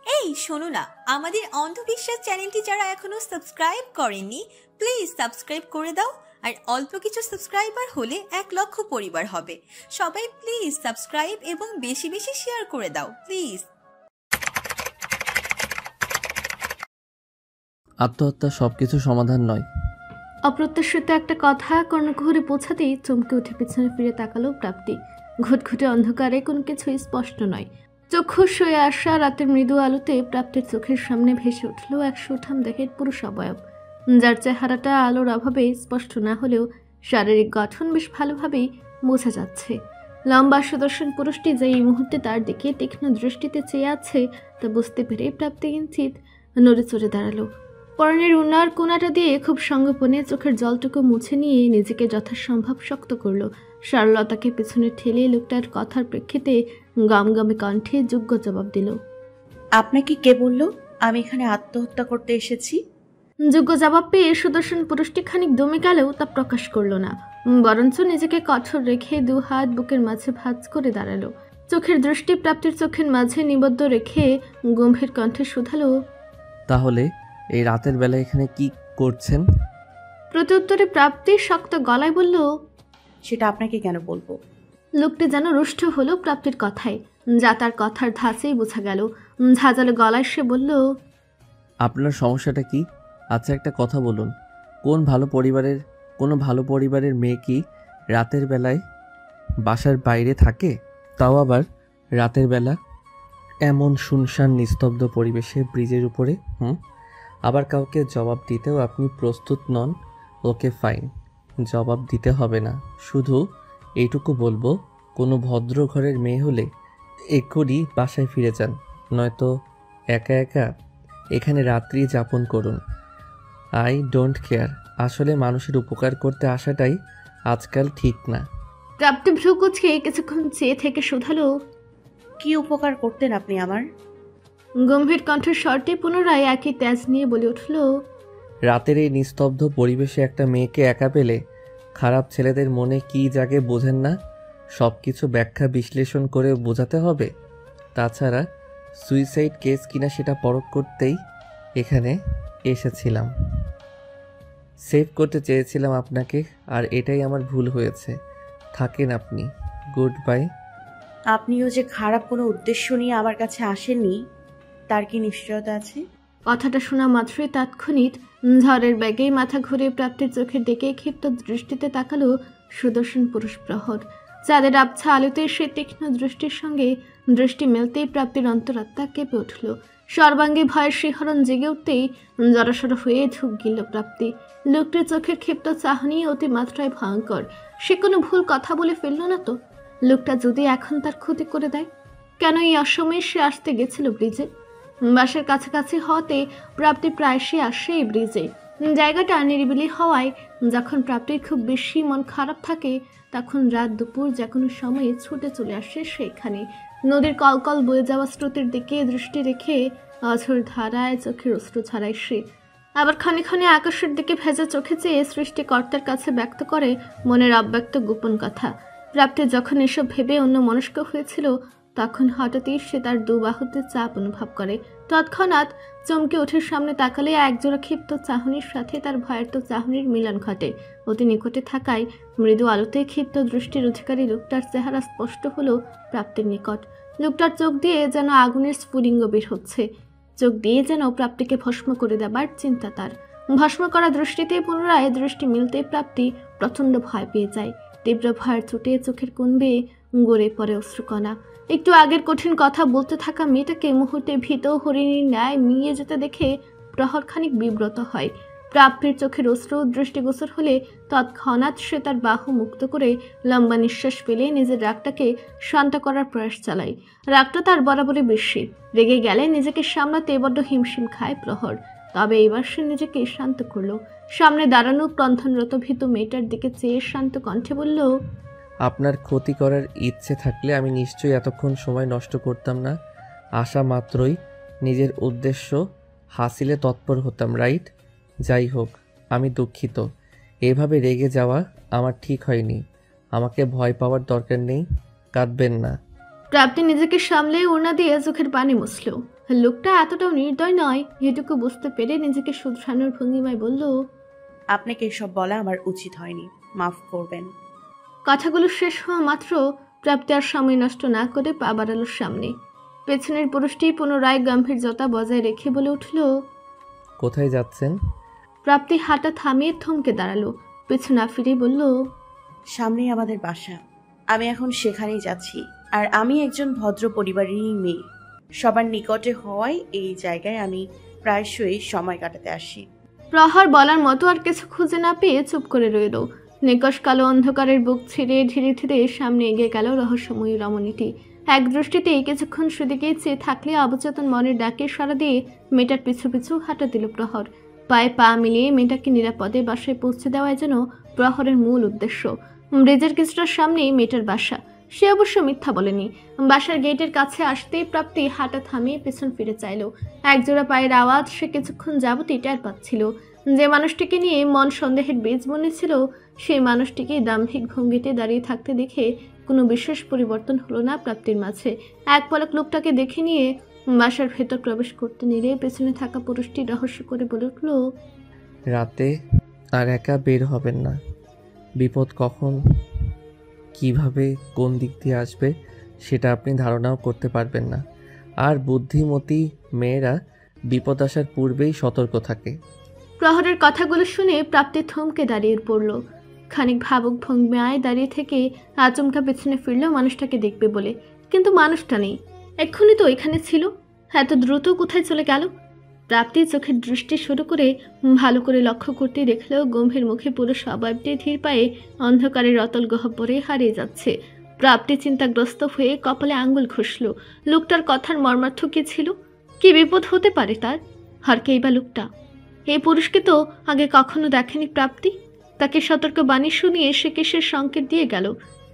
এই শোনো না, আমাদের অন্ধবিশ্বাস চ্যানেলটি যারা এখনো সাবস্ক্রাইব করেননি প্লিজ সাবস্ক্রাইব করে দাও। আর অল্প কিছু সাবস্ক্রাইবার হলে 1,00,000 পরিবার হবে। সবাই প্লিজ সাবস্ক্রাইব এবং বেশি বেশি শেয়ার করে দাও প্লিজ। আত্মহত্যা সবকিছু সমাধান নয়। অপ্রত্যাশিত একটা কথা কর্ণকুহরে পৌঁছাতেই চমকে উঠে পিছনে ফিরে তাকালো প্রাপ্তি। ঘুটঘুটে অন্ধকারে কোনো কিছুই স্পষ্ট নয়। চক্ষুষ হয়ে আসা রাতের মৃদু আলোতে প্রাপ্তির চোখের সামনে ভেসে উঠল এক সুঠাম দেহের পুরুষ অবয়ব, যার চেহারাটা আলোর অভাবে স্পষ্ট না হলেও শারীরিক গঠন বেশ ভালোভাবেই বোঝা যাচ্ছে। লম্বা সুদর্শন পুরুষটি যে এই মুহূর্তে তার দিকে তীক্ষ্ণ দৃষ্টিতে চেয়ে আছে তা বুঝতে পেরে প্রাপ্তি কিঞ্চিত নড়ে চড়ে দাঁড়ালো। পরনের উনার কোনাটা দিয়ে খুব সঙ্গোপনে চোখের জলটুকু মুছে নিয়ে নিজেকে যথাসম্ভব শক্ত করল। সরলতাকে পেছনে ঠেলে লোকটার কথার প্রেক্ষিতে গমগমে কণ্ঠে যোগ্য জবাব দিল। আপনাকে কে বলল আমি এখানে আত্মহত্যা করতে এসেছি? যোগ্য জবাব পেয়ে সুদর্শন পুরুষটি খানিক দমে গেলেও তা প্রকাশ করল না, বরঞ্চ নিজেকে কঠোর রেখে 2 হাত বুকের মাঝে ভাঁজ করে দাঁড়ালো। চোখের দৃষ্টি প্রাপ্তির চোখের মাঝে নিবদ্ধ রেখে গম্ভীর কণ্ঠে শুধালো, তাহলে এই রাতের বেলা এখানে কি করছেন? প্রত্যুত্তরে প্রাপ্তি শক্ত গলায় বলল, সেটা আপনাকে কেন বলবো? লোকটি যেন রুষ্ট হলো প্রাপ্তির কথায়, যা তার কথার ধাঁচেই বোঝা গেল। ঝাঁঝালো গলায় সে বলল, আপনার সমস্যাটা কি? আচ্ছা একটা কথা বলুন, কোনো ভালো পরিবারের মেয়ে কি রাতের বেলায় বাসার বাইরে থাকে? তাও আবার রাতের বেলা, এমন শুনশান নিস্তব্ধ পরিবেশে ব্রিজের উপরে। আবার কাউকে জবাব দিতেও আপনি প্রস্তুত নন। ওকে ফাইন, জবাব দিতে হবে না, শুধু এইটুকু বলবো কোনো ভদ্র ঘরের মেয়ে হলে এক্ষুনি বাসায় ফিরে যান, নয়তো একা একা এখানে রাত্রি যাপন করুন। I don't care. আসলে মানুষের উপকার করতে আসাটাই আজকাল ঠিক না। প্রাপ্তি ভ্রু কুচকে কিছুক্ষণ চেয়ে থেকে শুধালো, কি উপকার করতেন আপনি আমার? গম্ভীর কণ্ঠের স্বরটি পুনরায় একই তেজ নিয়ে বলে উঠল, রাতের এই নিস্তব্ধ পরিবেশে একটা মেয়েকে একা পেলে খারাপ ছেলেদের মনে কি জাগে বোঝেন না? সব কিছু ব্যাখ্যা বিশ্লেষণ করে বোঝাতে হবে। তাছাড়া সুইসাইড কেস কিনা সেটা পরখ করতেই এখানে এসেছিলাম। সেভ করতে চেয়েছিলাম আপনাকে, আর এটাই আমার ভুল হয়েছে। থাকেন আপনি, গুড বাই। আপনিও যে খারাপ কোনো উদ্দেশ্য নিয়ে আমার কাছে আসেননি তার কি নিশ্চয়তা আছে? কথাটা শোনা মাত্রই তাৎক্ষণিক ঝড়ের ব্যাগেই মাথা ঘুরে প্রাপ্তির চোখের দিকে ক্ষিপ্ত দৃষ্টিতে তাকালো সুদর্শন পুরুষ প্রহর। চাঁদের আবছা আলোতে সে তীক্ষ্ণ দৃষ্টির সঙ্গে দৃষ্টি মেলতেই প্রাপ্তির অন্তরাত্মা কেঁপে উঠল। সর্বাঙ্গে ভয়ের শিহরণ জেগে উঠতেই জড়সড় হয়ে ঢুক গেল প্রাপ্তি। লোকটির চোখের ক্ষিপ্ত চাহনি অতি মাত্রায় ভয়ঙ্কর। সে কোনো ভুল কথা বলে ফেলল না তো? লোকটা যদি এখন তার ক্ষতি করে দেয়? কেন এই অসময়ে সে আসতে গেছিল ব্রিজে? বাসের কাছাকাছি হওয়াতে প্রাপ্তি প্রায়শই আসে এই ব্রিজে। জায়গাটা নিরিবিলি হওয়ায় যখন প্রাপ্তির খুব বেশি মন খারাপ থাকে তখন রাত দুপুর যে কোনো সময়ে ছুটে চলে আসে সেখানে। নদীর কলকল বয়ে যাওয়া স্রোতের দিকে দৃষ্টি রেখে অঝোর ধারায় চোখের অশ্রু ছড়ায় সে। আবার ক্ষণে ক্ষণে আকাশের দিকে ভেজা চোখে চেয়ে সৃষ্টিকর্তার কাছে ব্যক্ত করে মনের অব্যক্ত গোপন কথা। প্রাপ্তি যখন এসব ভেবে অন্য মনস্ক হয়েছিল তখন হঠাৎই সে তার 2 বাহুতে চাপ অনুভব করে। তৎক্ষণাৎ চমকে ওঠে, সামনে তাকালে একজোড়া ক্ষিপ্ত চাহনির সাথে তার ভয়ার্ত চাহনির মিলন ঘটে। অতি নিকটে থাকায় মৃদু আলোতে ক্ষিপ্ত দৃষ্টির অধিকারী লোকটার চেহারা স্পষ্ট হলো প্রাপ্তির নিকট। লোকটার চোখ দিয়ে যেন আগুনের স্ফুলিঙ্গ বের হচ্ছে, চোখ দিয়ে যেন প্রাপ্তিকে ভস্ম করে দেবার চিন্তা তার। ভস্ম করা দৃষ্টিতে পুনরায় দৃষ্টি মিলতে প্রাপ্তি প্রচণ্ড ভয় পেয়ে যায়। তীব্র ভয়ের চোটে চোখের কোণ বেয়ে গড়ে পড়ে অশ্রুকণা। একটু আগের কঠিন কথা বলতে থাকা মেয়েটাকে মুহূর্তে ভীত হরিণীর ন্যায় মিলিয়ে যেতে দেখে প্রহর খানিক বিব্রত হয়। প্রাপ্তির চোখের অশ্রু দৃষ্টিগোচর হলে তৎক্ষণাৎ সে তার বাহু মুক্ত করে লম্বা নিঃশ্বাস ফেলে নিজের রাগটাকে শান্ত করার প্রয়াস চালায়। রাগটা তার বরাবরই বেশি, রেগে গেলে নিজেকে সামলাতে বড্ড হিমশিম খায় প্রহর। তবে এবার সে নিজেকে শান্ত করলো। সামনে দাঁড়ানো ক্রন্ধনরত ভীত মেয়েটার দিকে চেয়ে শান্ত কণ্ঠে বলল, আপনার ক্ষতি করার ইচ্ছে থাকলে আমি নিশ্চয়ই এতক্ষণ সময় নষ্ট করতাম না। আসা মাত্রই নিজের উদ্দেশ্য হাসিলে তৎপর হতাম, রাইট? যাই হোক, আমি দুঃখিত। এভাবে রেগে যাওয়া আমার ঠিক হয়নি। আমাকে ভয় পাওয়ার দরকার নেই, কাঁদবেন না। প্রাপ্তি নিজেকে সামলে ওড়না দিয়ে চোখের পানি মুছল। লোকটা এতটাও নির্দয় নয় এটুকু বুঝতে পেরে নিজেকে শুধরানোর ভঙ্গিমায় বলল, আপনাকে এসব বলা আমার উচিত হয়নি, মাফ করবেন। কথাগুলো শেষ হওয়া মাত্র প্রাপ্তি আর সময় নষ্ট না করে পা বাড়ালোর সামনে। পেছনের পুরুষটি পুনরায় গাম্ভীর্যতা বজায় রেখে বলে উঠল, কোথায় যাচ্ছেন? প্রাপ্তি হাঁটা থামিয়ে থমকে দাঁড়ালো, পেছু না ফিরে বলল, সামনেই আমাদের বাসা, আমি এখন সেখানেই যাচ্ছি। আর আমি একজন ভদ্র পরিবারেরই মেয়ে, সবার নিকটে হওয়ায় এই জায়গায় আমি প্রায়শই সময় কাটাতে আসি। প্রহর বলার মতো আর কিছু খুঁজে না পেয়ে চুপ করে রইল। নিকশ কালো অন্ধকারের বুক ছিঁড়ে ধীরে ধীরে সামনে এগিয়ে গেল রহস্যময়ী রমণীটি। এক দৃষ্টিতেই কিছুক্ষণ সেদিকে চেয়ে থাকলে অবচেতন মনের ডাকে সাড়া দিয়ে মেয়েটার পিছু পিছু হাঁটা দিল প্রহর। পায়ে পা মিলিয়ে মেয়েটাকে নিরাপদে বাসায় পৌঁছে দেওয়াই যেন প্রহরের মূল উদ্দেশ্য। ব্রিজের কিছুটা সামনেই মেয়েটার বাসা। সে অবশ্য মিথ্যা বলেনি। বাসার গেটের কাছে আসতেই প্রাপ্তি হাঁটা থামিয়ে পেছন ফিরে চাইল। একজোড়া পায়ের আওয়াজ সে কিছুক্ষণ যাবতই টের পাচ্ছিল। যে মানুষটিকে নিয়ে মন সন্দেহের বীজ বনেছিল সেই মানুষটিকে দাম্ভিক ভঙ্গিতে দাঁড়িয়ে থাকতে দেখে কোনো বিশেষ পরিবর্তন হলো না প্রাপ্তির মাঝে। এক পলক লোকটাকে দেখে নিয়ে বাসার ভেতর প্রবেশ করতে নিলে পেছনে থাকা পুরুষটি রহস্য করে বলে উঠল, রাতে আর একা বের হবেন না। বিপদ কখন কিভাবে কোন দিক দিয়ে আসবে সেটা আপনি ধারণাও করতে পারবেন না। আর বুদ্ধিমতী মেয়েরা বিপদ আসার পূর্বেই সতর্ক থাকে। প্রহরের কথাগুলো শুনে প্রাপ্তি থমকে দাঁড়িয়ে পড়ল। খানিক ভাবুক ভঙ্গিমায় দাঁড়িয়ে থেকে আচমকা পেছনে ফিরল মানুষটাকে দেখবে বলে, কিন্তু মানুষটা নেই। এক্ষুনি তো এখানে ছিল, এত দ্রুত কোথায় চলে গেল? প্রাপ্তি চোখের দৃষ্টি শুরু করে ভালো করে লক্ষ্য করতে দেখলেও গম্ভীর মুখে পুরো স্বভাবটি ধীর পায়ে অন্ধকারের অতল গহ্বরে হারিয়ে যাচ্ছে। প্রাপ্তি চিন্তাগ্রস্ত হয়ে কপালে আঙ্গুল ঘষল। লোকটার কথার মর্মার্থ কি ছিল? কি বিপদ হতে পারে তার? হরকেই বা লোকটা? এই পুরুষকে তো আগে কখনো দেখেনি প্রাপ্তি। তাকে সতর্ক বাণী শুনিয়ে সে কিসের সংকেত দিয়ে গেল?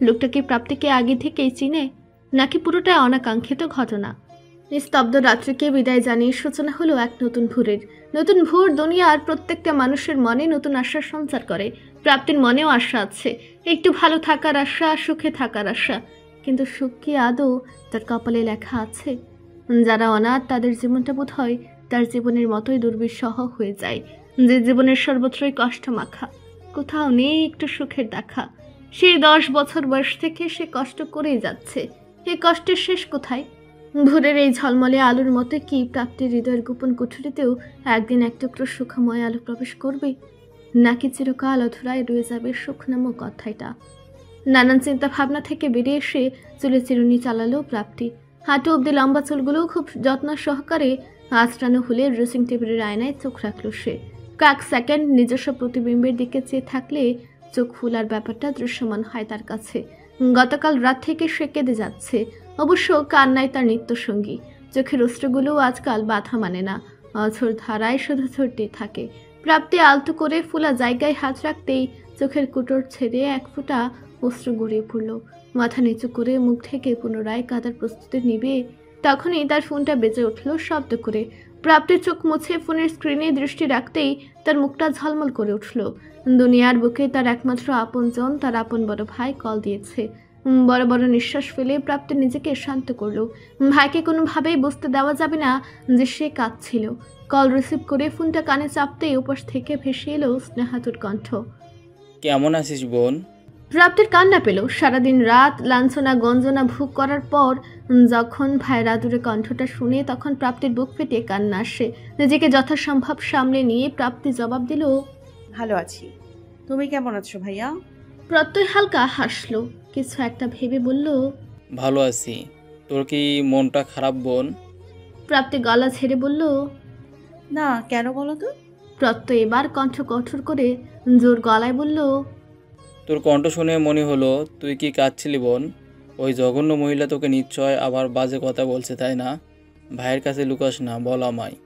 লোকটা কি প্রাপ্তিকে আগে থেকেই চিনে, নাকি পুরোটা অনাকাঙ্ক্ষিত ঘটনা? নিস্তব্ধ রাত্রিকে বিদায় জানিয়ে সূচনা হলো এক নতুন ভোরের। নতুন ভোর দুনিয়ার প্রত্যেকটা মানুষের মনে নতুন আশার সঞ্চার করে। প্রাপ্তির মনেও আশা আছে, একটু ভালো থাকার আশা, সুখে থাকার আশা। কিন্তু সুখ কি আদৌ তার কপালে লেখা আছে? যারা অনাথ তাদের জীবনটা বোধ হয় তার জীবনের মতোই দুর্বিষহ হয়ে যায়। যে জীবনের সর্বত্রই কষ্ট মাখা, কোথাও নেই একটু সুখের দেখা। সেই 10 বছর বয়স থেকে সে কষ্ট করেই যাচ্ছে। এই কষ্টের শেষ কোথায়? ভোরের এই ঝলমলে আলোর মতো কি প্রাপ্তির হৃদয়ের গোপন কুঠুরিতেও একদিন এক টুকরো সুখময় আলো প্রবেশ করবে, নাকি চিরকাল অধুরায় রয়ে যাবে সুখ নামক কথাটা? নানান চিন্তা ভাবনা থেকে বেরিয়ে এসে চুলে চিরুনি চালালো প্রাপ্তি। হাঁটু অব্দি লম্বা চুলগুলো খুব যত্ন সহকারে আঁচড়ানো হলে ড্রেসিং টেবিলের আয়নায় চোখ রাখল সে। কয়েক সেকেন্ড নিজস্ব প্রতিবিম্বের দিকে চেয়ে থাকলে চোখ ফুলার ব্যাপারটা দৃশ্যমান হয় তার কাছে। গতকাল রাত থেকে সে কেঁদে যাচ্ছে। অবশ্য কান্নায় তার নিত্যসঙ্গী। চোখের অশ্রুগুলো আজকাল বাধা মানে না, অঝোর ধারায় শুধু ঝরতে থাকে। প্রাপ্তি আলতো করে ফুলা জায়গায় হাত রাখতেই চোখের কুটোর ছেড়ে এক ফোঁটা অশ্রু গড়িয়ে পড়ল। মাথা নিচু করে মুখ থেকে পুনরায় কাঁদার প্রস্তুতি নিবে তখনই তার ফোনটা বেজে উঠল শব্দ করে। প্রাপ্তির চোখ মুছে ফোনের স্ক্রিনে দৃষ্টি রাখতেই তার মুখটা ঝলমল করে উঠল। দুনিয়ার বুকে তার একমাত্র আপনজন, তার আপন বড় ভাই কল দিয়েছে। বড় বড় নিঃশ্বাস ফেলে প্রাপ্তি নিজেকে শান্ত করলো। ভাইকে কোনোভাবেই বুঝতে দেওয়া যাবে না যে সে কাঁদছিল। কল রিসিভ করে ফোনটা কানে চাপতেই উপর থেকে ভেসে এলো স্নেহাতুর কণ্ঠ। কেমন আছিস বোন? প্রাপ্তির কান্না পেল। সারাদিন রাত লাঞ্ছনা গঞ্জনা ভোগ করার পর যখন ভাইয়ের আদুরে কণ্ঠটা শুনে তখন প্রাপ্তির বুক ফেটে কান্না আসে। নিজেকে যথাসম্ভব সামলে নিয়ে প্রাপ্তি জবাব দিল, ভালো আছি, তুমি কেমন আছো ভাইয়া? প্রত্যয় হালকা হাসলো, কিছু একটা ভেবে বলল, ভালো আছি। তোর কি মনটা খারাপ বোন? প্রাপ্তি গলা ছেড়ে বলল, না, কেন বলো তো? প্রত্যয় এবার কণ্ঠ কঠোর করে জোর গলায় বলল, তোর কণ্ঠ শুনে মনে হলো তুই কি কাঁদছিলি বোন। ওই জঘন্য মহিলা তোকে নিশ্চয় আবার বাজে কথা বলছে, তাই না? ভাইয়ের কাছে লুকাস না, বল আমায়।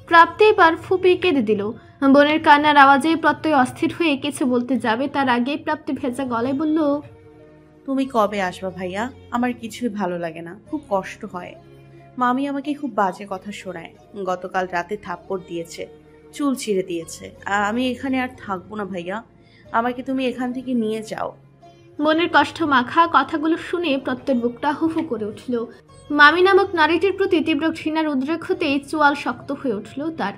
প্রাপ্তি এবার ফুপিয়ে কেঁদে দিল। বোনের কান্নার আওয়াজে প্রত্যয় অস্থির হয়ে কিছু বলতে যাবে তার আগেই প্রাপ্তি ভেজা গলায় বলল, তুমি কবে আসবা ভাইয়া? আমার কিছুই ভালো লাগে না, খুব কষ্ট হয়। মামি আমাকে খুব বাজে কথা শোনায়। গতকাল রাতে থাপ্পড় দিয়েছে, চুল ছিঁড়ে দিয়েছে। আমি এখানে আর থাকবো না ভাইয়া, আমাকে তুমি এখান থেকে নিয়ে যাও। মনের কষ্ট মাখা কথাগুলো শুনে প্রত্যেক বুকটা হুহু করে উঠল। মামি নামক নারীটির প্রতি তীব্র ঘৃণার উদ্রেক হতেই চোয়াল শক্ত হয়ে উঠল তার।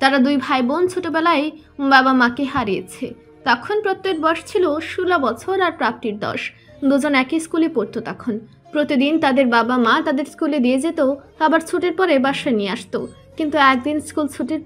তারা দুই ভাই বোন ছোটবেলায় বাবা মাকে হারিয়েছে। তখন প্রত্যেক বয়স ছিল 16 বছর আর প্রাপ্তির 10। দুজন একই স্কুলে পড়তো তখন। প্রতিদিন তাদের বাবা মা তাদের স্কুলে দিয়ে যেত, আবার ছুটির পরে বাসায় নিয়ে আসতো। কিন্তু একদিন স্কুল ছুটির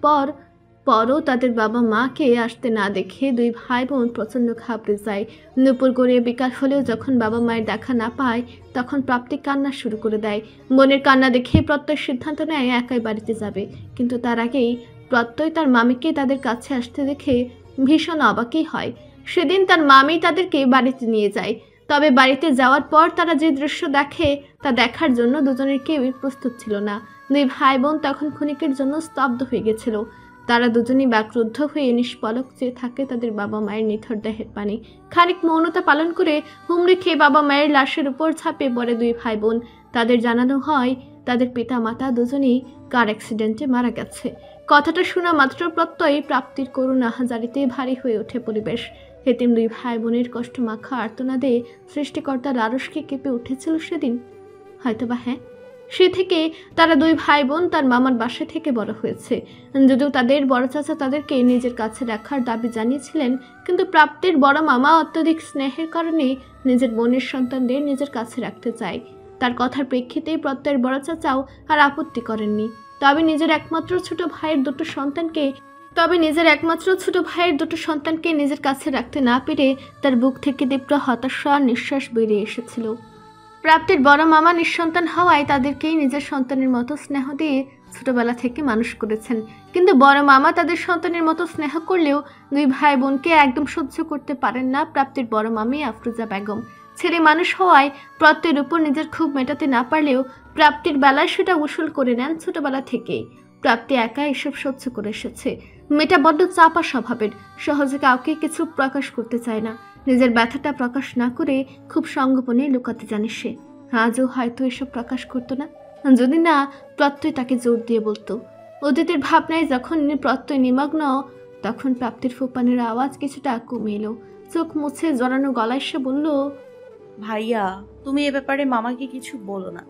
পরও তাদের বাবা মাকে আসতে না দেখে দুই ভাই বোন প্রচণ্ড ঘাবড়ে যায়। দুপুর গড়িয়ে বিকাল হলেও যখন বাবা মায়ের দেখা না পায় তখন প্রাপ্তি কান্না শুরু করে দেয়। বোনের কান্না দেখে প্রত্যয় সিদ্ধান্ত নেয় একাই বাড়িতে যাবে। কিন্তু তার আগেই প্রত্যয় তার মামিকে তাদের কাছে আসতে দেখে ভীষণ অবাকই হয়। সেদিন তার মামি তাদেরকে বাড়িতে নিয়ে যায়। তবে বাড়িতে যাওয়ার পর তারা যে দৃশ্য দেখে তা দেখার জন্য দুজনের কেউই প্রস্তুত ছিল না। দুই ভাই বোন তখন ক্ষণিকের জন্য স্তব্ধ হয়ে গেছিল। তারা দুজনই বাকরুদ্ধ হয়ে নিষ্পলক চেয়ে থাকে তাদের বাবা মায়ের নিথর দেহের পানি। খানিক মৌনতা পালন করে হুমড়ি খেয়ে বাবা মায়ের লাশের উপর ঝাঁপিয়ে পড়ে দুই ভাই বোন। তাদের জানানো হয় তাদের পিতা মাতা দুজনেই কার অ্যাক্সিডেন্টে মারা গেছে। কথাটা শোনা মাত্র প্রত্যয়ী প্রাপ্তির করুণ আহাজারিতে ভারী হয়ে ওঠে পরিবেশ। হেতিম দুই ভাই বোনের কষ্ট মাখা আর্তনাদে সৃষ্টিকর্তার আরশকে কেঁপে উঠেছিল সেদিন। হয়তোবা হ্যাঁ, সে থেকে তারা দুই ভাই বোন তার মামার বাসা থেকে বড় হয়েছে। যদিও তাদের বড় চাচা তাদেরকে নিজের কাছে রাখার দাবি জানিয়েছিলেন, কিন্তু প্রাপ্তির বড় মামা অত্যধিক স্নেহের কারণে নিজের বোনের সন্তানদের নিজের কাছে রাখতে চায়। তার কথার প্রেক্ষিতেই প্রত্যয়ের বড় চাচাও আর আপত্তি করেননি। তবে নিজের একমাত্র ছোট ভাইয়ের দুটো সন্তানকে নিজের কাছে রাখতে না পেরে তার বুক থেকে তীব্র হতাশার নিঃশ্বাস বেরিয়ে এসেছিল। প্রাপ্তির বড় মামা নিঃসন্তান হওয়ায় তাদেরকেই নিজের সন্তানের মতো স্নেহ দিয়ে ছোটবেলা থেকে মানুষ করেছেন। কিন্তু বড় মামা তাদের সন্তানের মতো স্নেহ করলেও দুই ভাই বোনকে একদম সহ্য করতে পারেন না প্রাপ্তির বড় মামি আফরোজা বেগম। ছেলে মানুষ হওয়ায় প্রত্যয়ের উপর নিজের ক্ষোভ মেটাতে না পারলেও প্রাপ্তির বেলায় সেটা উসুল করে নেন ছোটবেলা থেকেই। প্রাপ্তি একা এসব সহ্য করে এসেছে। মেয়েটা বড্ড চাপা স্বভাবের, সহজে কাউকে কিছু প্রকাশ করতে চায় না। নিজের ব্যথাটা প্রকাশ না করে খুব সঙ্গোপনে লুকাতে জানে সে। আজও হয়তো এসব প্রকাশ করতো না যদি না প্রত্যয় তাকে জোর দিয়ে বলতো। অতীতের ভাবনায় যখন প্রত্যয় নিমগ্ন তখন প্রাপ্তির ফুপানের আওয়াজ কিছুটা কমে এলো। চোখ মুছে জড়ানো গলায় সে বলল, ভাইয়া তুমি এ ব্যাপারে মামাকে কিছু বলো না।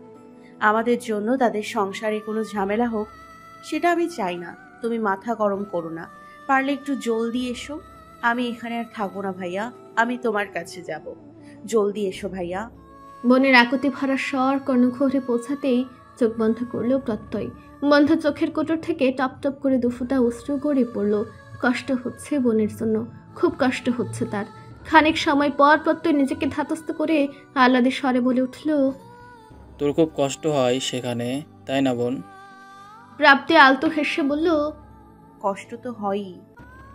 আমাদের জন্য তাদের সংসারে কোনো ঝামেলা হোক সেটা আমি চাই না। তুমি মাথা গরম করো না, পারলে একটু জলদি এসো। আমি এখানে আর থাকবো না ভাইয়া, আমি তোমার কাছে যাব। জলদি এসো ভাইয়া। বোনের আকুতি ভরা স্বর কর্ণঘরে পৌঁছাতেই চোখ বন্ধ করলো প্রত্যয়। বন্ধ চোখের কোটর থেকে টপ টপ করে দুফোঁটা অশ্রু গড়ে পড়ল। কষ্ট হচ্ছে বোনের জন্য, খুব কষ্ট হচ্ছে তার। খানিক সময় পর প্রত্যয় নিজেকে ধাতস্থ করে আহ্লাদে স্বরে বলে উঠল, তোর খুব কষ্ট হয় সেখানে, তাই না বোন? প্রাপ্তি আলতো হেসে বলল, কষ্ট তো হয়ই,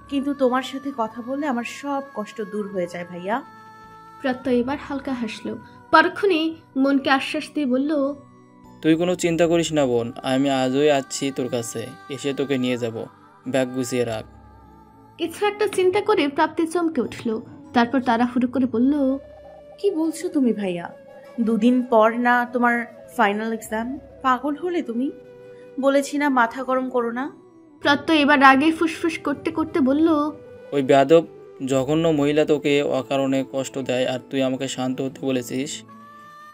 কিন্তু তোমার সাথে কথা বললে আমার সব কষ্ট দূর হয়ে যায় ভাইয়া। প্রত্যয় এবার হালকা হাসলো। পরক্ষণেই মনকে আশ্বাস দিয়ে বলল, তুই কোনো চিন্তা করিস না বোন, আমি আজই আছি তোর কাছে, এসে তোকে নিয়ে যাব। ব্যাগ গুছিয়ে রাখ। কিছু একটা চিন্তা করে প্রাপ্তি চমকে উঠল। তারপর তাড়াহুড়ো করে বলল, কি বলছো তুমি ভাইয়া? দুদিন পর না তোমার ফাইনাল এক্সাম? পাগল হলে তুমি? বলেছি না মাথা গরম করো না। প্রত্যয় এবার আগে ফুসফুস করতে করতে বলল, ওই বেয়াদব জঘন্য মহিলা তোকে অকারণে কষ্ট দেয় আর তুই আমাকে শান্ত হতে বলেছিস।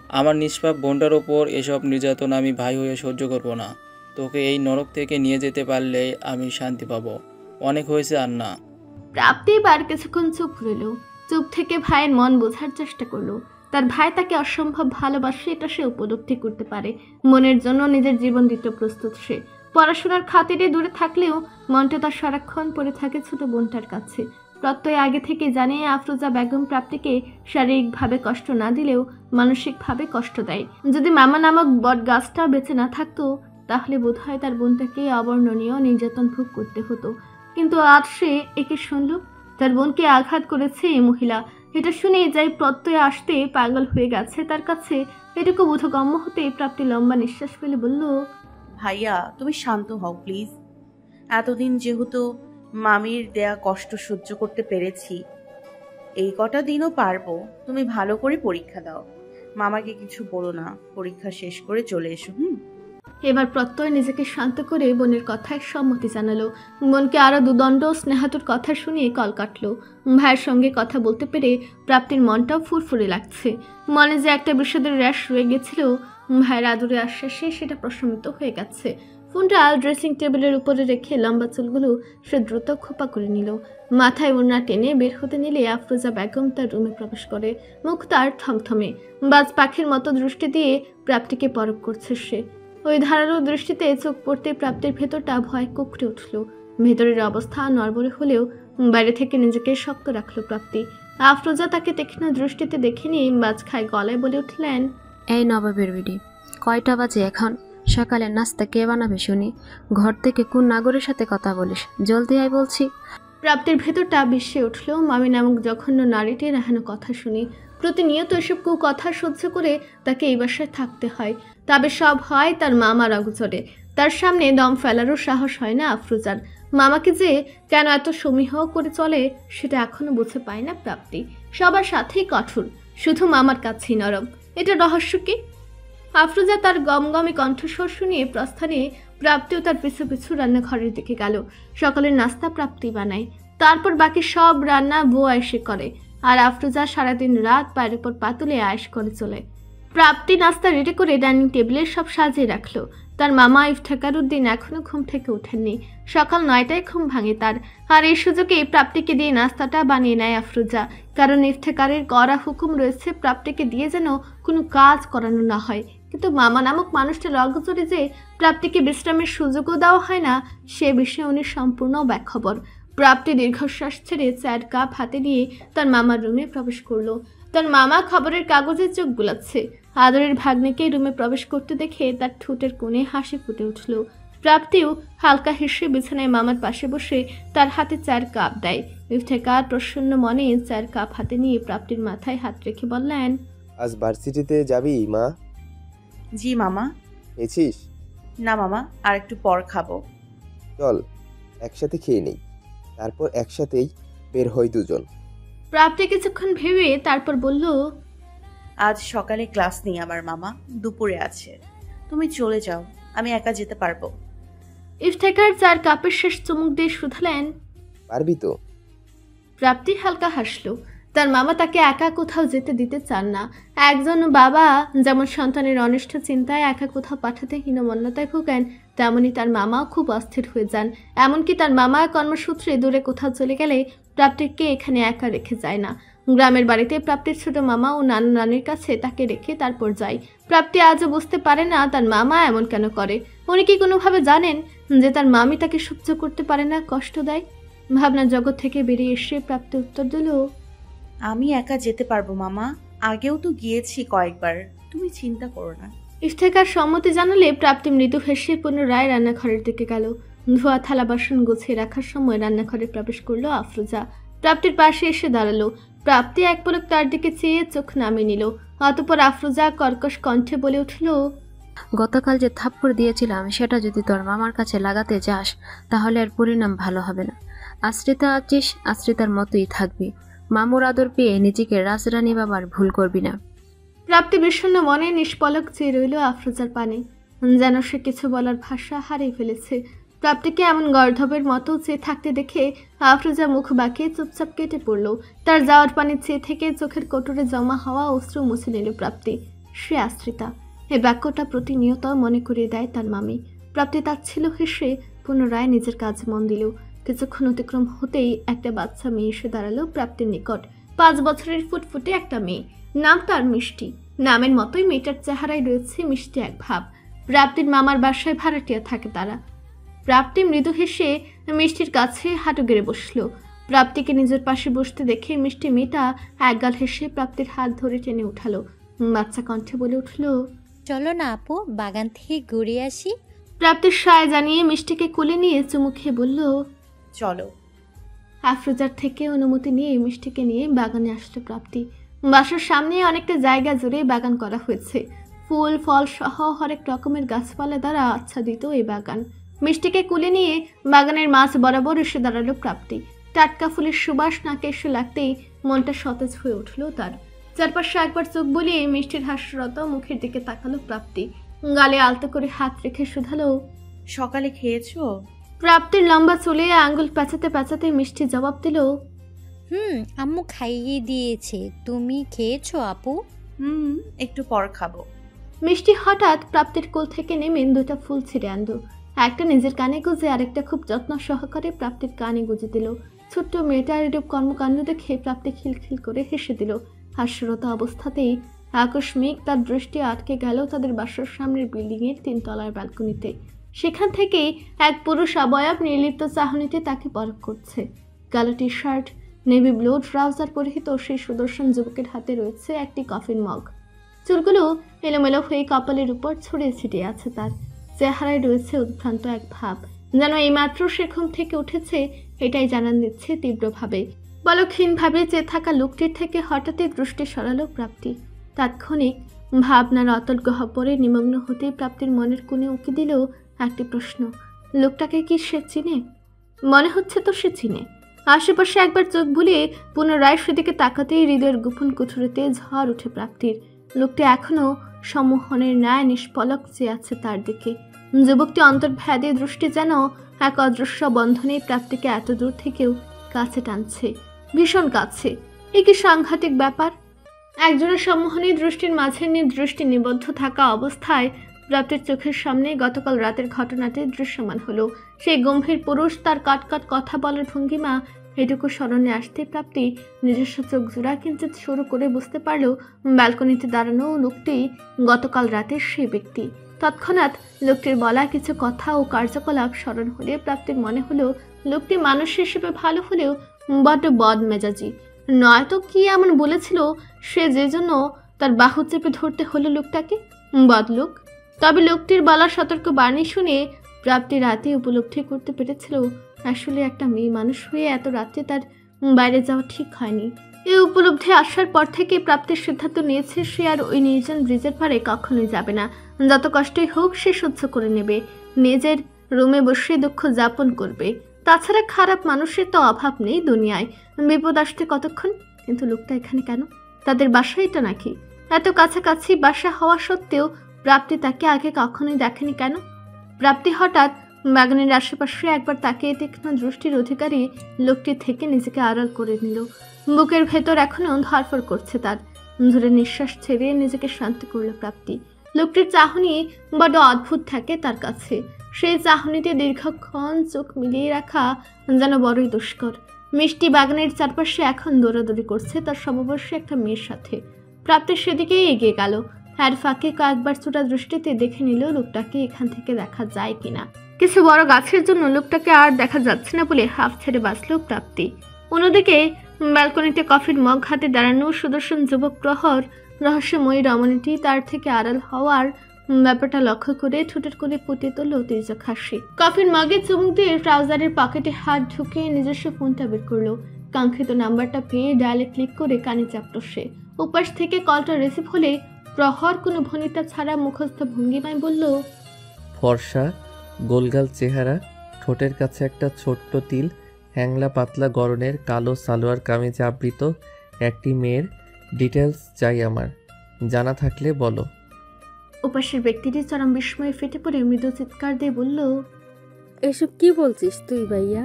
আমার নিষ্পাপ বোনটার ওপর এসব নির্যাতন আমি ভাই হয়ে সহ্য করব না। তোকে এই নরক থেকে নিয়ে যেতে পারলে আমি শান্তি পাবো। অনেক হয়েছে আর না। প্রাপ্তি এবার কিছুক্ষণ চুপ রইল। চুপ থেকে ভাইয়ের মন বোঝার চেষ্টা করলো। তার ভাই তাকে অসম্ভব ভালোবাসে, এটা সে উপলব্ধি করতে পারে। মনের জন্য নিজের জীবন দিতে প্রস্তুত সে। পড়াশোনার খাতিরে দূরে থাকলেও মনটা তার সারাক্ষণ পড়ে থাকে ছোট বোনটার কাছে। প্রত্যয় আগে থেকে জানে আফরোজা বেগম প্রাপ্তিকে শারীরিকভাবে কষ্ট না দিলেও মানসিকভাবে কষ্ট দেয়। যদি মামা নামক বট গাছটা বেঁচে না থাকতো তাহলে বোধহয় তার বোনটাকে অবর্ণনীয় নির্যাতন ভোগ করতে হতো। কিন্তু আজ সে একে শুনল, তার বোনকে আঘাত করেছে এই মহিলা। এটা শুনে যাই প্রত্যয় আসতে পাগল হয়ে গেছে তার কাছে, এটুকু বোধগম্য হতে প্রাপ্তি লম্বা নিঃশ্বাস ফেলে বলল, ভাইয়া তুমি শান্ত হও প্লিজ। এতদিন যেহেতু মামির দেয়া কষ্ট সহ্য করতে পেরেছি, এই কটা দিনও পারবো। তুমি ভালো করে পরীক্ষা দাও, মামাকে কিছু বলো না। পরীক্ষা শেষ করে চলে এসো। এবার প্রত্যয় নিজেকে শান্ত করে বোনের কথায় সম্মতি জানালো। বোনকে আরও দুদণ্ড স্নেহাতুর কথা শুনিয়ে কল কাটলো। ভাইয়ের সঙ্গে কথা বলতে পেরে প্রাপ্তির মনটাও ফুরফুরে লাগছে। মনে যে একটা বিষাদের র্যাশ রয়ে গেছিল, ভাইয়ের আদরে আশ্বাসে সেটা প্রশমিত হয়ে গেছে। ফোনটা ড্রেসিং টেবিলের উপরে রেখে লম্বা চুলগুলো সে দ্রুত খোপা করে নিল। মাথায় ওড়না টেনে বের হতে নিলে আফরোজা বেগম তার রুমে প্রবেশ করে। মুখ তার থমথমে, বাজ পাখির মতো দৃষ্টি দিয়ে প্রাপ্তিকে পরখ করছে সে। ওই ধারালো দৃষ্টিতে চোখ পড়তে প্রাপ্তির ভেতরটা ভয় কুঁকড়ে উঠল। ভেতরের অবস্থা নড়বড়ে হলেও বাইরে থেকে নিজেকে শক্ত রাখলো প্রাপ্তি। আফরোজা তাকে তীক্ষ্ণ দৃষ্টিতে দেখে নিয়ে বাজ খায় গলায় বলে উঠলেন, এই নবাবের বিডি, কয়টা বাজে এখন? সকালের নাস্তা কে বানাবে শুনি? ঘর থেকে কোন নাগরের সাথে কথা বলিস? জলদি আয় বলছি। প্রাপ্তির ভেতরটা বিশ্বে উঠল। মামি নামক জঘন্য নারীটির এহেন কথা শুনি। প্রতিনিয়ত এসব কথা সহ্য করে তাকে এই বাসায় থাকতে হয়। তবে সব হয় তার মামার অগোচরে। তার সামনে দম ফেলারও সাহস হয় না আফরোজার। মামাকে যে কেন এত সমীহ করে চলে সেটা এখনো বুঝে পায় না প্রাপ্তি। সবার সাথেই কঠোর, শুধু মামার কাছেই নরম। এটা রহস্য কি? আফরোজা তার গমগমে কণ্ঠস্বর শুনিয়ে প্রস্থানে প্রাপ্তিও তার পিছু পিছু রান্নাঘরের দিকে গেল। সকালের নাস্তা প্রাপ্তি বানায়, তারপর বাকি সব রান্না বউ এসে করে। আর আফরোজা সারাদিন রাত পায়ের উপর পাতুলে আয়েশ করে চলে। প্রাপ্তি নাস্তা রেডি করে ডাইনিং টেবিলে সব সাজিয়ে রাখলো। তার মামা ইফতেখার উদ্দিন এখনো ঘুম থেকে ওঠেননি। সকাল 9টায় ঘুম ভাঙে তার। আর এই সুযোগে প্রাপ্তিকে দিয়ে নাস্তাটা বানিয়ে নেয় আফরোজা। কারণ ইফতেখারের কড়া হুকুম রয়েছে প্রাপ্তিকে দিয়ে যেন কোনো কাজ করানো না হয়। কিন্তু মামা নামক মানুষটার অগোচরে যে প্রাপ্তিকে বিশ্রামের সুযোগও দেওয়া হয় না, সে বিষয়ে উনি সম্পূর্ণ ব্যাখবর। প্রাপ্তি দীর্ঘশ্বাস ছেড়ে চায়ের কাপ হাতে নিয়ে তার মামার রুমে প্রবেশ করলো। তার মামা খবরের কাগজে চোখ বুলাচ্ছে। আদরের ভাগ্নেকে রুমে প্রবেশ করতে দেখে তার ঠোঁটের কোণে হাসি ফুটে উঠল। প্রাপ্তিও হালকা হেসে বিছানায় মামার পাশে বসে তার হাতে চায়ের কাপ দেয়। ইফতেখার প্রসন্ন মনে চায়ের কাপ হাতে নিয়ে প্রাপ্তির মাথায় হাত রেখে বললেন, আজ ভার্সিটিতে যাবি মা? জি মামা। খেয়েছিস? না মামা, আর একটু পর খাবো। চল একসাথে খেয়ে নেই, তারপর একসাথেই বের হই দুজন। প্রাপ্তি কিছুক্ষণ ভেবে তারপর বলল, আজ সকালে ক্লাস নেই আমার মামা, দুপুরে আছে। তুমি চলে যাও, আমি একা যেতে পারবো। ইফতেখার চার কাপের শেষ চুমুক দিয়ে শুধালেন, পারবি তো? প্রাপ্তি হালকা হাসলো। তার মামা তাকে একা কোথাও যেতে দিতে চান না। একজন বাবা যেমন সন্তানের অনিষ্ট চিন্তায় একা কোথাও পাঠাতে হীনমন্যতায় ভোগেন, তেমনি তার মামাও খুব অস্থির হয়ে যান। এমনকি তার মামা কর্মসূত্রে দূরে কোথাও চলে গেলে প্রাপ্তিকে এখানে একা রেখে যায় না। গ্রামের বাড়িতে প্রাপ্তির ছোট মামা ও নানু নানির কাছে তাকে রেখে তারপর যায়। প্রাপ্তি আজও বুঝতে পারে না তার মামা এমন কেন করে। উনি কি কোনোভাবে জানেন যে তার মামি তাকে সহ্য করতে পারে না, কষ্ট দেয়? ভাবনার জগৎ থেকে বেরিয়ে এসে প্রাপ্তি উত্তর দিল, আমি একা যেতে পারবো মামা, আগেও তো গিয়েছি কয়েকবার, তুমি চিন্তা করো না। ইফতেখার সম্মতি জানালে প্রাপ্তি মৃদু হেসে পুনরায় রান্নাঘরের দিকে গেল। ধোয়া থালা বাসন গুছিয়ে রাখার সময় রান্নাঘরে প্রবেশ করলো আফরোজা। প্রাপ্তির পাশে এসে দাঁড়ালো। প্রাপ্তি এক পলক তার দিকে চেয়ে চোখ নামিয়ে নিল। অতঃপর আফরোজা কর্কশ কণ্ঠে বলে উঠল, গতকাল যে থাপ্পড় দিয়েছিলাম সেটা যদি তোর মামার কাছে লাগাতে যাস তাহলে আর পরিণাম ভালো হবে না। আশ্রিতা আছিস, আশ্রিতার মতোই থাকবি। মামুর আদর পেয়ে নিজেকে রাজরানী বাবার ভুল করবি না। প্রাপ্তি বিষণ্ণ মনে নিষ্পলক চেয়ে রইল আফরোজার পানে, যেন সে কিছু বলার ভাষা হারিয়ে ফেলেছে। প্রাপ্তিকে এমন গর্ধবের মতো চেয়ে থাকতে দেখে আফরোজা মুখ বাঁকিয়ে চুপচাপ কেটে পড়ল। তার যাওয়ার পানে চেয়ে থেকে চোখের কোটরে জমা হওয়া অশ্রু মুছে নিল প্রাপ্তি। সে আশ্রিতা, এ বাক্যটা প্রতিনিয়ত মনে করিয়ে দেয় তার মামি। প্রাপ্তি তার ছিল হেসে পুনরায় নিজের কাজে মন দিল। কিছুক্ষণ অতিক্রম হতেই একটা বাচ্চা মেয়ে এসে দাঁড়ালো প্রাপ্তির নিকট। 5 বছরের ফুটফুটে একটা মেয়ে, নাম তার মিষ্টি। নামের মতোই মেয়েটার চেহারায় রয়েছে মিষ্টি এক ভাব। প্রাপ্তির মামার বাসায় ভাড়াটিয়া থাকে তারা। প্রাপ্তি মৃদু হেসে মিষ্টির কাছে হাঁটু গেড়ে বসলো। প্রাপ্তিকে নিজের পাশে বসতে দেখে মিষ্টি মেয়েটা একগাল হেসে প্রাপ্তির হাত ধরে টেনে উঠালো। বাচ্চা কণ্ঠে বলে উঠল, চলো না আপু, বাগান থেকে ঘুরে আসি। প্রাপ্তির সায় জানিয়ে মিষ্টিকে কোলে নিয়ে চুমু খেয়ে বলল, চলো। আফরোজার থেকে অনুমতি নিয়ে মিষ্টিকে নিয়ে বাগানে আসলো প্রাপ্তি। বাসার সামনে অনেকটা জায়গা জুড়ে বাগান করা হয়েছে। ফুল ফল সহ হরেক রকমের গাছপালা দ্বারা আচ্ছাদিত এই বাগান। মিষ্টিকে কোলে নিয়ে বাগানের মাঝ বরাবর এসে দাঁড়ালো প্রাপ্তি। টাটকা ফুলের সুবাস নাকে এসে লাগতেই মনটা সতেজ হয়ে উঠল তার। চারপাশে একবার চোখ বুলিয়ে মিষ্টির হাস্যরত মুখের দিকে তাকালো প্রাপ্তি। গালে আলতো করে হাত রেখে শুধালো, সকালে খেয়েছো? প্রাপ্তির লম্বা চুলে আঙ্গুল পেঁচাতে পেঁচাতে মিষ্টি জবাব দিল, আম্মু খাইয়ে দিয়েছে। তুমি খেয়েছো আপু? একটু পর খাবো। মিষ্টি হঠাৎ প্রাপ্তির কোল থেকে নেমে দুটা ফুল ছিঁড়ে আনলো। একটা নিজের কানে গুজে আরেকটা খুব যত্ন সহকারে প্রাপ্তির কানে গুজে দিল। ছোট্ট মেয়েটার এরূপ কর্মকাণ্ড দেখে প্রাপ্তি খিলখিল করে হেসে দিল। হাস্যরত অবস্থাতেই আকস্মিক তার দৃষ্টি আটকে গেল তাদের বাসার সামনের বিল্ডিংয়ের 3 তলার ব্যালকনিতে। সেখান থেকেই এক পুরুষ অবয়ব নির্লিপ্ত চাহনিতে তাকে পরখ করছে। কালো T shirt, navy blue trouser পরিহিত সেই সুদর্শন যুবকের হাতে রয়েছে একটি কফির মগ। চুলগুলো এলোমেলো হয়ে কপালের উপর ছড়িয়ে ছিটিয়ে আছে তার। চেহারায় রয়েছে উদ্ভ্রান্ত এক ভাব, যেন এইমাত্র সে ঘুম থেকে উঠেছে এটাই জানান দিচ্ছে তীব্রভাবে। বলক্ষীনভাবে চেয়ে থাকা লোকটির থেকে হঠাৎই দৃষ্টি সরালো প্রাপ্তি। তাৎক্ষণিক ভাবনার অতল গহ্বরে নিমগ্ন হতেই প্রাপ্তির মনের কোণে উঁকি দিল একটি প্রশ্ন, লোকটাকে কি সে চিনে? মনে হচ্ছে তো সে চিনে। আশেপাশে একবার চোখ বুলিয়ে পুনরায় সেদিকে তাকাতেই হৃদয়ের গোপন কুঠুরিতে ঝড় উঠে প্রাপ্তির। লোকটি এখনো সম্মোহনের ন্যায় নিষ্পলক চেয়ে আছে তার দিকে। যুবকটি অন্তর্ভেদী দৃষ্টি যেন এক অদৃশ্য বন্ধনে প্রাপ্তিকে এত দূর থেকেও কাছে টানছে, ভীষণ কাছে। এ কি সাংঘাতিক ব্যাপার! একজনের সম্মোহনী দৃষ্টির মাঝে দৃষ্টি নিবদ্ধ থাকা অবস্থায় প্রাপ্তির চোখের সামনে গতকাল রাতের ঘটনাটি দৃশ্যমান হলো। সেই গম্ভীর পুরুষ, তার কাটকাট কথা বলার ভঙ্গিমা, এটুকু স্মরণে আসতে প্রাপ্তি নিজস্ব চোখ জোড়া কিঞ্চিত শুরু করে বুঝতে পারল ব্যালকনিতে দাঁড়ানো লোকটি গতকাল রাতের সেই ব্যক্তি। তৎক্ষণাৎ লোকটির বলা কিছু কথা ও কার্যকলাপ স্মরণ হলে প্রাপ্তির মনে হলো লোকটি মানুষ হিসেবে ভালো হলেও বড্ড বদ মেজাজি। নয়তো কি এমন বলেছিল সে যে জন্য তার বাহু চেপে ধরতে হলো লোকটাকে? বদলোক। তবে লোকটির বলা সতর্ক বাণী শুনে প্রাপ্তি রাতে উপলব্ধি করতে পেরেছিল আসলে একটা মেয়ে মানুষ হয়ে এত রাতে তার বাইরে যাওয়া ঠিক হয়নি। এই উপলব্ধি আসার পর থেকে প্রাপ্তির সিদ্ধান্ত নিয়েছে সে আর ওই নির্জন ব্রিজের পারে কখনোই যাবে না। যত কষ্টই হোক সে সহ্য করে নেবে, নিজের রুমে বসে দুঃখ যাপন করবে। তাছাড়া খারাপ মানুষের তো অভাব নেই দুনিয়ায়, বিপদ আসতে কতক্ষণ। কিন্তু লোকটা এখানে কেন? তাদের বাসাই তো নাকি? এত কাছাকাছি বাসা হওয়া সত্ত্বেও প্রাপ্তি তাকে আগে কখনোই দেখেনি কেন? প্রাপ্তি হঠাৎ বাগানের আশেপাশে একবার তাকিয়ে তীক্ষ্ণ দৃষ্টির অধিকারী লোকটি থেকে নিজেকে আড়াল করে নিল। বুকের ভেতর এখনো ধরফর করছে তার। ধরে নিঃশ্বাস ছেড়ে নিজেকে শান্ত করল প্রাপ্তি। লোকটির চাহনি বড় অদ্ভুত থাকে তার কাছে। সেই চাহনিতে দীর্ঘক্ষণ চোখ মিলিয়ে রাখা যেন বড়ই দুষ্কর। মিষ্টি বাগানের চারপাশে এখন দৌড়াদৌড়ি করছে তার সমবয়সী একটা মেয়ের সাথে। প্রাপ্তি সেদিকেই এগিয়ে গেল। আর ফাঁকে কয়েকবার ছোটা দৃষ্টিতে দেখে নিল লোকটাকে এখান থেকে দেখা যায় কিনা। কিছু বড় গাছের জন্য লোকটাকে আর দেখা যাচ্ছে না বলে হাফ ছেড়ে বাঁচল প্রাপ্তি। অন্যদিকে ব্যালকনিতে কফির মগ হাতে দাঁড়ানো সুদর্শন যুবক প্রহর রহস্যময়ী রমণীটি তার থেকে আড়াল হওয়ার ব্যাপারটা লক্ষ্য করে ঠোঁটের কোণে ফুটে তুলল তির্যক হাসি। কফির মগে চুমুক দিয়ে ট্রাউজারের পকেটে হাত ঢুকে নিজস্ব ফোনটা বের করলো। কাঙ্ক্ষিত নাম্বারটা পেয়ে ডায়ালে ক্লিক করে কানে চাপল সে। উপাস থেকে কলটা রিসিভ হলে প্রহর কোনো ভনিতা ছাড়া মুখস্থ ভঙ্গিমায় বলল, ফর্সা, গোলগাল চেহারা, ঠোঁটের কাছে একটা ছোট্ট তিল, হ্যাংলা পাতলা গড়নের কালো সালোয়ার কামিজে আবৃত একটি মেয়ের ডিটেলস চাই আমার, জানা থাকলে বলো। উপাসের ব্যক্তিটি চরম বিস্ময়ে ফেটে পড়ে মৃদু চিৎকার দিয়ে বলল, এসব কি বলছিস তুই ভাইয়া?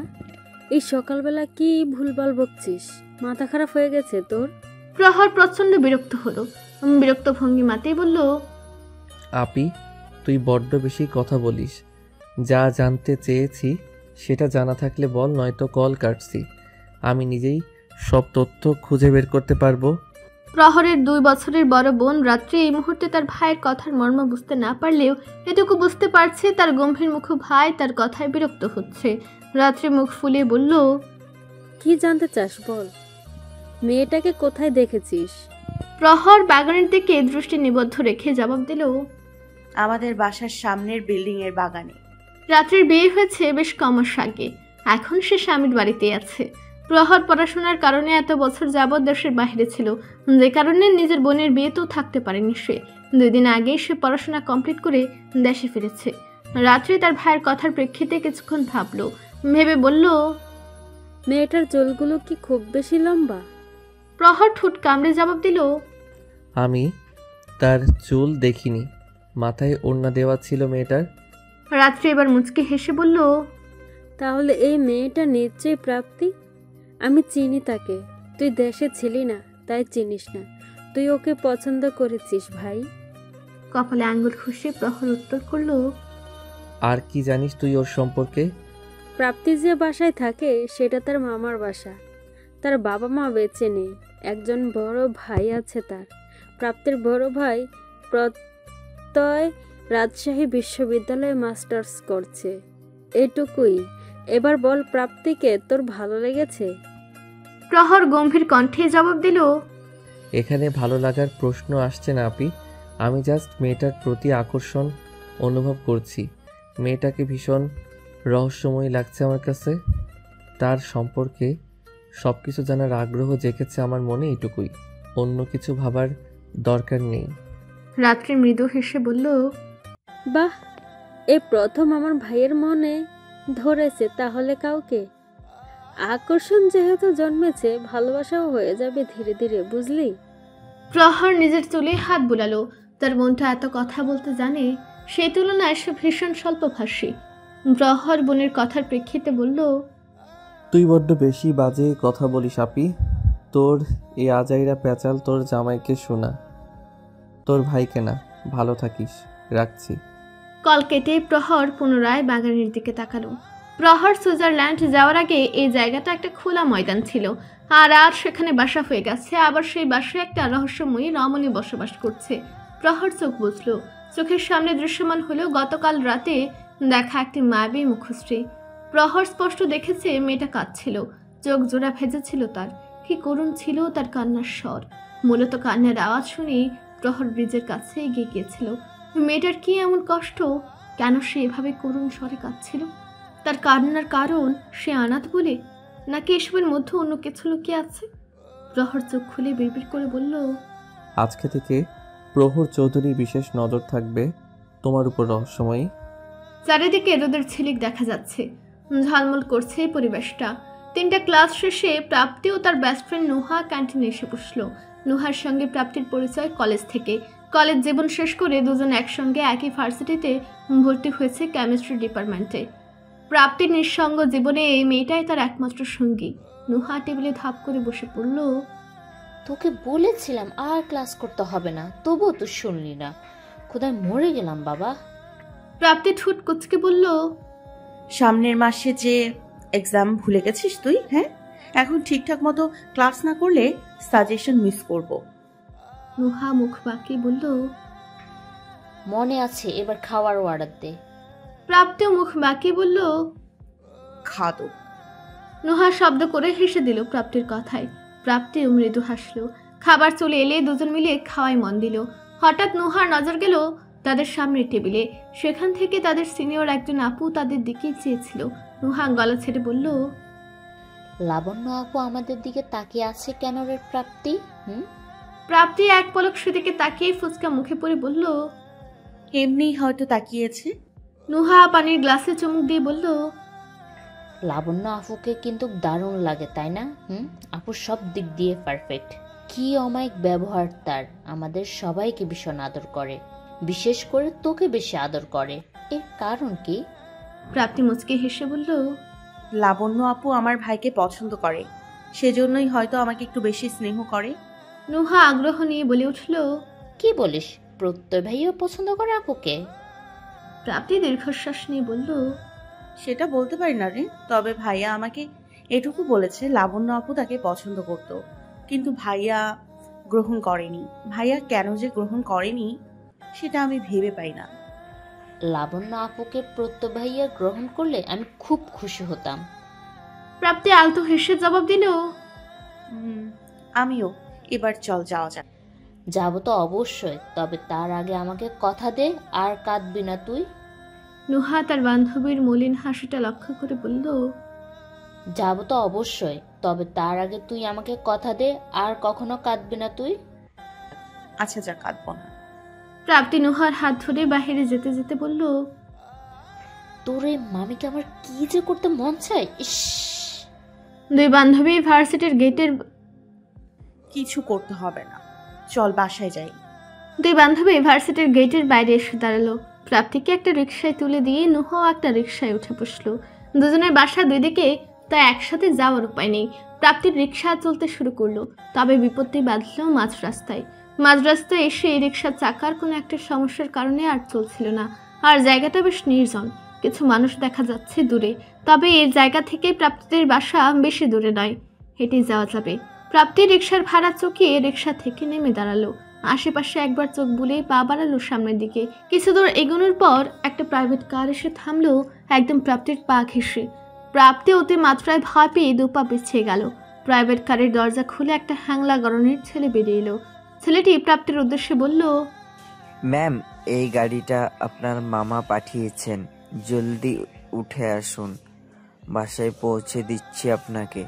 এই সকালবেলা কি ভুলভাল বকছিস? মাথা খারাপ হয়ে গেছে তোর? প্রহর প্রচন্ড বিরক্ত হলো। বিরক্ত ভঙ্গিমাতেই বলল, আপি, তুই বড্ড বেশি কথা বলিস। যা জানতে চেয়েছি সেটা জানা থাকলে বল, নয়তো কল কাটছি। আমি নিজেই সব তথ্য খুঁজে বের করতে পারবো। প্রহরের 2 বছরের বড় বোন রাত্রে এই মুহূর্তে তার ভাইয়ের কথার মর্ম বুঝতে না পারলেও এটুকু বুঝতে পারছে তার গম্ভীর মুখ ভাই তার কথায় বিরক্ত হচ্ছে। রাত্রে মুখ ফুলে বলল, কি জানতে চাস বল? মেয়েটাকে কোথায় দেখেছিস? প্রহর বাগানের দিকে দৃষ্টি নিবদ্ধ রেখে জবাব দিল, আমাদের বাসার সামনের বিল্ডিং এর বাগানে। রাত্রির বিয়ে হয়েছে বেশ কমাস আগে। এখন সে স্বামীর বাড়িতে আছে। প্রহর পড়াশোনার কারণে এত বছর যাবৎ দেশের বাইরে ছিল, যে কারণে নিজের বোনের বিয়েতেও থাকতে পারেনি সে। 2 দিন আগেই সে পড়াশোনা কমপ্লিট করে দেশে ফিরেছে। রাত্রে তার ভাইয়ের কথার প্রেক্ষিতে কিছুক্ষণ ভাবলো, ভেবে বলল, মেয়েটার চুলগুলো কি খুব বেশি লম্বা? প্রহর ঠোঁট কামড়ে জবাব দিল, আমি তার চুল দেখিনি, মাথায় ওড়না দেওয়া ছিল মেয়েটার। রাত্রি এবার মুচকি হেসে বলল, তাহলে এই মেয়েটা নিশ্চয়ই প্রাপ্তি। আমি চিনি তাকে। তুই দেশে ছিলি না, তাই চিনিস না। তুই ওকে পছন্দ করেছিস ভাই। কপালে আঙ্গুল খুশে প্রহর উত্তর করলো, আর কি জানিস তুই ওর সম্পর্কে? প্রাপ্তি যে বাসায় থাকে সেটা তার মামার বাসা। তার বাবা মা বেঁচে নেই। একজন বড় ভাই আছে তার। প্রাপ্তির বড় ভাই প্রত্যয় রাজশাহী বিশ্ববিদ্যালয়ে মাস্টার্স করছে। এটুকুই। এবার বল, প্রাপ্তিকে তোর ভালো লেগেছে? প্রহর গম্ভীর কণ্ঠে জবাব দিল, এখানে ভালো লাগার প্রশ্ন আসছে না আপি। আমি জাস্ট মেয়েটার প্রতি আকর্ষণ অনুভব করছি। মেয়েটাকে ভীষণ রহস্যময়ী লাগছে আমার কাছে। তার সম্পর্কে সব কিছু জানার আগ্রহ জেগেছে আমার মনে, এটুকুই। অন্য কিছু ভাবার দরকার নেই। রাত্রি মৃদু হেসে বলল, বাহ, এ প্রথম আমার ভাইয়ের মনে ধরেছে তাহলে কাউকে। আকর্ষণ যেহেতু জন্মেছে, ভালোবাসাও হয়ে যাবে ধীরে ধীরে, বুঝলি? প্রহর নিজের চুলে হাত বুলালো। তার মনটা এত কথা বলতে জানে, সেই তুলনায় সে ভীষণ স্বল্পভাষী। প্রহর বোনের কথার প্রেক্ষিতে বলল, তুই বড্ড বেশি বাজে কথা বলিস আপি। তোর এই আজাইরা প্যাচাল তোর জামাইকে শোনা, তোর ভাইকে না। ভালো থাকিস, রাখছি। কল কেটে প্রহর পুনরায় বাগানের দিকে তাকালো। প্রহর সুইজারল্যান্ড যাওয়ার আগে এই জায়গাটা একটা খোলা ময়দান ছিল, আর সেখানে বাসা হয়ে গেছে। আবার সেই বাসায় একটা রহস্যময়ী রমণী বসবাস করছে। প্রহর চোখ বুঝলো। চোখের সামনে দৃশ্যমান হলো গতকাল রাতে দেখা একটি মায়াবী মুখশ্রী। প্রহর স্পষ্ট দেখেছে মেয়েটা কাঁদছিল, চোখ জোড়া ভেজেছিল তার। কি করুণ ছিল তার কান্নার স্বর। মূলত কান্নার আওয়াজ শুনে প্রহর ব্রিজের কাছে এগিয়ে গিয়েছিল। মেয়েটার কি এমন কষ্ট? কেন সে এভাবে করুণ স্বরে কাঁদছিল? তার কান্নার কারণ সে অনাথ বলে, নাকি এসবের মধ্যে অন্য কিছু লুকিয়ে আছে? প্রহর চোখ খুলে বিড়বিড় করে বলল, আজকে থেকে প্রহর চৌধুরীর বিশেষ নজর থাকবে তোমার উপর রহস্যময়ী। চারিদিকে রোদের ঝিলিক দেখা যাচ্ছে, ঝলমল করছে এই পরিবেশটা। 3টা ক্লাস শেষে প্রাপ্তি ও তার বেস্ট ফ্রেন্ড নুহা ক্যান্টিনে এসে বসলো। নুহার সঙ্গে প্রাপ্তির পরিচয় কলেজ থেকে। কলেজ জীবন শেষ করে দুজন একসঙ্গে একই ভার্সিটিতে ভর্তি হয়েছে কেমিস্ট্রি ডিপার্টমেন্টে। প্রাপ্তির নিঃসঙ্গ জীবনে এই মেয়েটাই তার একমাত্র সঙ্গী। নুহা টেবিলে ধাপ করে বসে পড়ল। তোকে বলেছিলাম আর ক্লাস করতে হবে না, তবুও তুই শুনলি না। খোদায় মরে গেলাম বাবা। প্রাপ্তি ঠোঁট কুচকে বলল, সামনের মাসে যে এক্সাম ভুলে গেছিস তুই? হ্যাঁ, এখন ঠিকঠাক মতো ক্লাস না করলে সাজেশন মিস করব। নুহা মুখ বাঁকিয়ে বলল, মনে আছে, এবার খাওয়ার অর্ডার দে। প্রাপ্তিও মুখ বাঁকিয়ে বলল, খাদো। নুহা শব্দ করে হেসে দিল প্রাপ্তির কথায়। প্রাপ্তিও মৃদু হাসলো। খাবার চলে এলে দুজন মিলে খাওয়ায় মন দিল। হঠাৎ নুহার নজর গেল তাদের সামনের টেবিলে। সেখান থেকে তাদের সিনিয়র একজন আপু তাদের দিকে চেয়েছিল। নুহা গলা ছেড়ে বলল, লাবণ্য আপু আমাদের দিকে তাকিয়ে আছে কেন রে প্রাপ্তি? প্রাপ্তি এক পলক সেদিকে তাকিয়ে ফুচকা মুখে পড়ে বলল, এমনি হয়তো তাকিয়েছে। নুহা পানির গ্লাসে চুমুক দিয়ে বলল, লাবণ্য আপুকে কিন্তু দারুণ লাগে, তাই না? আপু সব দিক দিয়ে পারফেক্ট। কি অমায়িক ব্যবহার তার। আমাদের সবাইকে ভীষণ আদর করে, বিশেষ করে তোকে বেশি আদর করে। এর কারণ কি? প্রাপ্তি মুচকে হেসে বলল, লাবণ্য আপু আমার ভাইকে পছন্দ করে, সেজন্যই হয়তো আমাকে একটু বেশি স্নেহ করে। নুহা আগ্রহ নিয়ে বলে উঠল, কি বলিস? প্রত্যয় ভাইও পছন্দ করে আপুকে? প্রাপ্তি দীর্ঘশ্বাস নিয়ে বলল, সেটা বলতে পারি না রে, তবে ভাইয়া আমাকে এটুকু বলেছে লাবণ্য আপু তাকে পছন্দ করত, কিন্তু ভাইয়া গ্রহণ করেনি। ভাইয়া কেন যে গ্রহণ করেনি সেটা আমি ভেবে পাই না। লাবণ্য আপুকে প্রত্যয় ভাইয়া গ্রহণ করলে আমি খুব খুশি হতাম। প্রাপ্তি আলতো হেসে জবাব দিল, আমিও। এবার চল যাওয়া যাক। যাবো তো অবশ্যই, তবে তার আগে আমাকে কথা দে আর কাঁদবি না তুই। নুহা তার বান্ধবীর মলিন হাসিটা লক্ষ্য করে বলল, যাবো তো অবশ্যই, তবে তার আগে তুই আমাকে কথা দে আর কখনো কাঁদবি না তুই। আচ্ছা যা, কাঁদবো না। প্রাপ্তি নুহার হাত ধরে বাহিরে যেতে যেতে বলল, তোরে মামিকে আমার কি যে করতে মন চায়। ইস। দুই বান্ধবী ভার্সিটির গেটের কিছু করতে হবে না, চল বাসায় যাই। দুই বান্ধবী ভার্সিটির গেটের বাইরে এসে দাঁড়ালো। প্রাপ্তিকে একটা রিকশায় তুলে দিয়ে নুহাও একটা রিকশায় উঠে বসলো। দুজনের বাসা দুই দিকে, তাই একসাথে যাওয়ার উপায় নেই। প্রাপ্তির রিকশা চলতে শুরু করলো, তবে বিপত্তি বাঁধলো মাঝ রাস্তায়। মাঝ রাস্তায় এসে এই রিকশার চাকার কোনো একটা সমস্যার কারণে আর চলছিল না, আর জায়গাটা বেশ নির্জন। কিছু মানুষ দেখা যাচ্ছে দূরে, তবে এই জায়গা থেকে প্রাপ্তিদের বাসা বেশি দূরে নয়, হেঁটে যাওয়া যাবে। প্রাপ্তি রিকশার ভাড়া চুকিয়ে রিকশা থেকে নেমে দাঁড়ালো। আশেপাশে একবার চোখ বুলিয়ে পা বাড়ালো সামনের দিকে। কিছু দূর এগোনোর পর একটা প্রাইভেট কার এসে থামলো একদম প্রাপ্তির পা ঘেঁষে। প্রাপ্তি অতি মাত্রায় ভয় পেয়ে দুপা পিছিয়ে গেল। প্রাইভেট কারের দরজা খুলে একটা হ্যাংলা গরনের ছেলে বেরিয়ে এলো। ছেলেটি প্রাপ্তির উদ্দেশ্যে বলল, ম্যাম, এই গাড়িটা আপনার মামা পাঠিয়েছেন, জলদি উঠে আসুন, বাসায় পৌঁছে দিচ্ছি আপনাকে।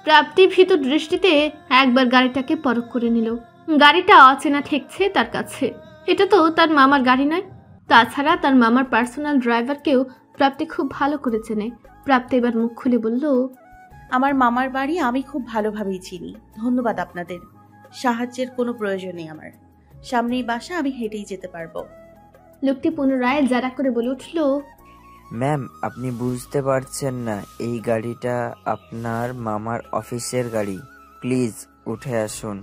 প্রাপ্তি ভীত দৃষ্টিতে একবার গাড়িটাকে পরখ করে নিল। গাড়িটা অচেনা ঠেকছে তার কাছে। এটা তো তার মামার গাড়ি নয়। তাছাড়া তার মামার পার্সোনাল ড্রাইভারকেও প্রাপ্তি খুব ভালো করে চেনে। প্রাপ্তি এবার মুখ খুলে বলল, আমার মামার বাড়ি আমি খুব ভালোভাবেই চিনি, ধন্যবাদ আপনাদের। সাহায্যের কোনো প্রয়োজন নেই আমার, সামনেই বাসা, আমি হেঁটেই যেতে পারবো। লোকটি পুনরায় যারা করে বলে উঠল, ম্যাম, আপনি বুঝতে পারছেন না, এই গাড়িটা আপনার মামার অফিসের গাড়ি, প্লিজ উঠে আসুন।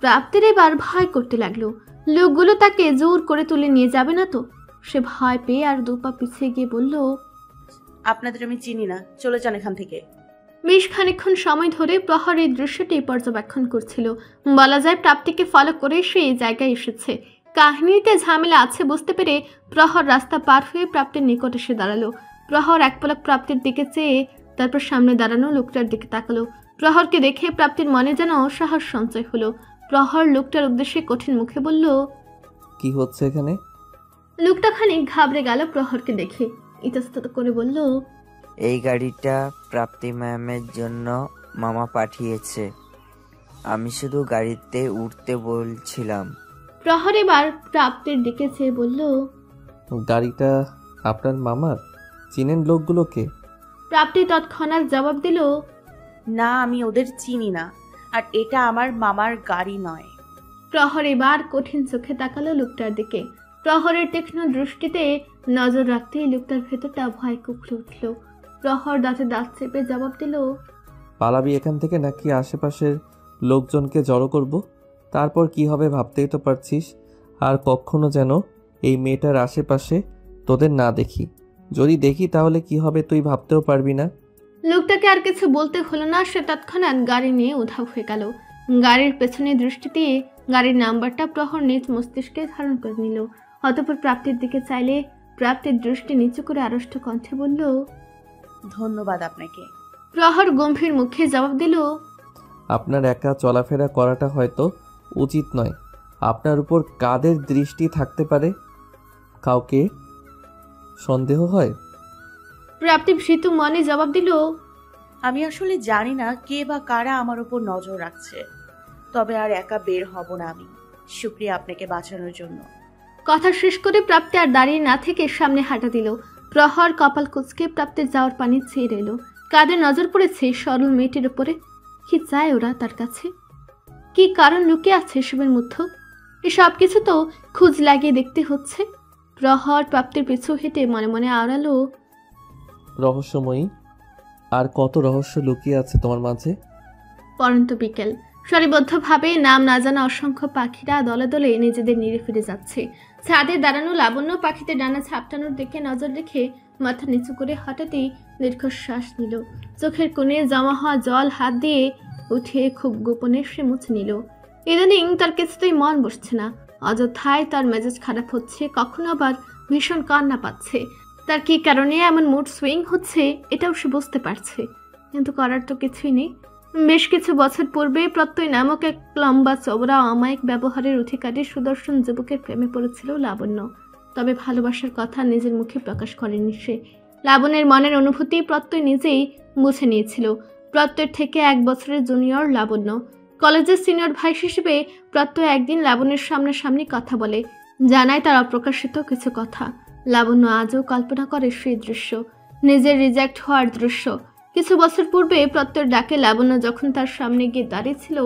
প্রাপ্তির এবার ভয় করতে লাগলো। লোকগুলো তাকে জোর করে তুলে নিয়ে যাবে না তো? সে ভয় পেয়ে আর দুপা পিছিয়ে গিয়ে বলল, আপনাদের আমি চিনি না, চলে যান এখান থেকে। বেশ খানিকক্ষণ সময় ধরে প্রহর এই দৃশ্যটি পর্যবেক্ষণ করছিল। বলা যায় প্রাপ্তিকে ফলো করে সে এই জায়গায় এসেছে। কাহিনীতে ঝামেলা আছে বুঝতে পেরে প্রহর রাস্তা পার হয়ে প্রাপ্তির নিকট এসে দাঁড়ালো। প্রহর এক পলক প্রাপ্তির দিকে চেয়ে তারপর সামনে দাঁড়ানো লোকটার দিকে তাকালো। প্রহরকে দেখে প্রাপ্তির মনে যেন সাহস সঞ্চয় হলো। প্রহর লোকটার উদ্দেশ্যে কঠিন মুখে বলল, কি হচ্ছে এখানে? লোকটা খানিক ঘাবড়ে গেল প্রহরকে দেখে, ইতস্তত করে বলল, এই গাড়িটা প্রাপ্তি ম্যামের জন্য মামা পাঠিয়েছে, আমি শুধু গাড়িতে উঠতে বলছিলাম। প্রহর এবার প্রাপ্তির দিকে চেয়ে বলল, গাড়িটা আপনার মামার? চিনেন লোকগুলোকে? প্রাপ্তি তৎক্ষণাৎ জবাব দিল, না, আমি ওদের চিনি না, আর এটা আমার মামার গাড়ি নয়। প্রহর এবার কঠিন চোখে তাকালো লোকটার দিকে। প্রহরের তীক্ষ্ণ দৃষ্টিতে নজর রাখতেই লোকটার ভেতরটা ভয় কুকড়ে উঠল। প্রহর দাঁতে দাঁত চেপে জবাব দিল, পালাবি এখান থেকে নাকি আশেপাশের লোকজনকে জড়ো করব? তারপর কি হবে ভাবতেই তো পারছিস। আর কখনো যেন এই মেয়েটার আশেপাশে তোদের না দেখি। যদি দেখি তাহলে কি হবে তুই ভাবতেও পারবি না। লোকটাকে আর কিছু বলতে হলো না, সে তৎক্ষণাৎ গাড়ি নিয়ে উধাও হয়ে গেল। গাড়ির পেছনে দৃষ্টি দিয়ে গাড়ির নাম্বারটা প্রহর নিজ মস্তিষ্কে ধারণ করে নিল। অতঃপর প্রাপ্তির দিকে চাইলে প্রাপ্তির দৃষ্টি নিচু করে আড়ষ্ট কণ্ঠে বলল, ধন্যবাদ আপনাকে। প্রহর গম্ভীর মুখে জবাব দিল, আপনার একা চলাফেরা করাটা হয়তো উচিত নয়। আপনার উপর কাদের দৃষ্টি থাকতে পারে? কাউকে সন্দেহ হয়? প্রাপ্তি ভীত মনে জবাব দিল, আমি আসলে জানি না কে বা কারা আমার উপর নজর রাখছে, তবে আর একা বের হব না আমি। শুক্রিয়া আপনাকে বাঁচানোর জন্য। কথা শেষ করে প্রাপ্তি আর দাঁড়িয়ে না থেকে সামনে হাঁটা দিল। প্রহর কপাল কুঁচকে প্রাপ্তির যাওয়ার পানি চেয়ে রইল। কাদের নজর পড়েছে সরল মেয়েটির উপরে? কি চায় ওরা তার কাছে? কি কারণ লুকিয়ে আছে এসবের মধ্যে? এসব কিছু তো খোঁজ লাগিয়ে দেখতে হচ্ছে। প্রহর প্রাপ্তির পিছু হেঁটে মনে মনে আওড়ালো, রহস্যময়ী, আর কত রহস্য লুকিয়ে আছে তোমার মাঝে। পরন্ত বিকেল। সারিবদ্ধভাবে নাম না জানা অসংখ্য পাখিরা দলে দলে নিজেদের নিরে ফিরে যাচ্ছে। ছাদে দাঁড়ানো লাবণ্য পাখিদের ডানা ঝাপটানোর দিকে নজর রেখে মাথা নিচু করে হঠাৎই দীর্ঘশ্বাস নিল। চোখের কোণে জমা হওয়া জল হাত দিয়ে উঠে খুব গোপনে সে মুছে নিল। ইদানিং তার কিছুতেই মন বসছে না। অযথায় তার মেজাজ খারাপ হচ্ছে, কখনো আবার ভীষণ কান্না পাচ্ছে। তার কি কারণে এমন মুড সুইং হচ্ছে এটাও সে বুঝতে পারছে, কিন্তু করার তো কিছুই নেই। বেশ কিছু বছর পূর্বে প্রত্যয় নামক এক লম্বা চওড়া অমায়িক ব্যবহারের অধিকারী সুদর্শন যুবকের প্রেমে পড়েছিল লাবণ্য। তবে ভালোবাসার কথা নিজের মুখে প্রকাশ করেনি সে। লাবণ্যের মনের অনুভূতি প্রত্যয় নিজেই বুঝে নিয়েছিল। প্রত্যয়ের থেকে 1 বছরের জুনিয়র লাবণ্য। কলেজের সিনিয়র ভাই হিসেবে প্রত্যয় একদিন লাবণ্যের সামনাসামনি কথা বলে, জানায় তার অপ্রকাশিত কিছু কথা। লাবণ্য আজও কল্পনা করে সেই দৃশ্য, নিজের রিজেক্ট হওয়ার দৃশ্য। কিছু বছর পূর্বে প্রত্যয়ের ডাকে লাবণ্য যখন তার সামনে গিয়ে দাঁড়িয়েছিল,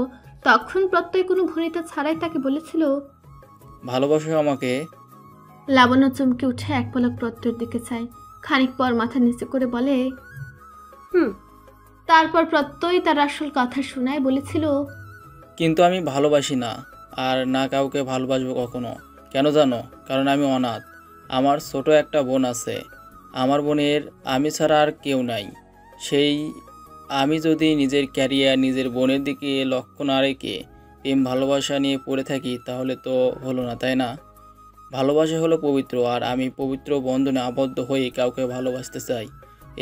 তখন প্রত্যয় কোনো ভনিতা ছাড়াই তাকে বলেছিল, ভালোবাসো আমাকে? লাবণ্য চমকে উঠে এক পলক প্রত্যয়ের দিকে চায়, খানিক পর মাথা নিচু করে বলে হুম। তারপর প্রত্যয় তার আসল কথা শোনায়, বলেছিল কিন্তু আমি ভালোবাসি না, আর না কাউকে ভালোবাসবো কখনো। কেন জানো? কারণ আমি অনাথ। আমার ছোট একটা বোন আছে। আমার বোনের আমি ছাড়া আর কেউ নাই। সেই আমি যদি নিজের ক্যারিয়ার, নিজের বোনের দিকে লক্ষ্য না রেখে প্রেম ভালোবাসা নিয়ে পড়ে থাকি, তাহলে তো হলো না, তাই না? ভালোবাসা হলো পবিত্র, আর আমি পবিত্র বন্ধনে আবদ্ধ হয়ে কাউকে ভালোবাসতে চাই।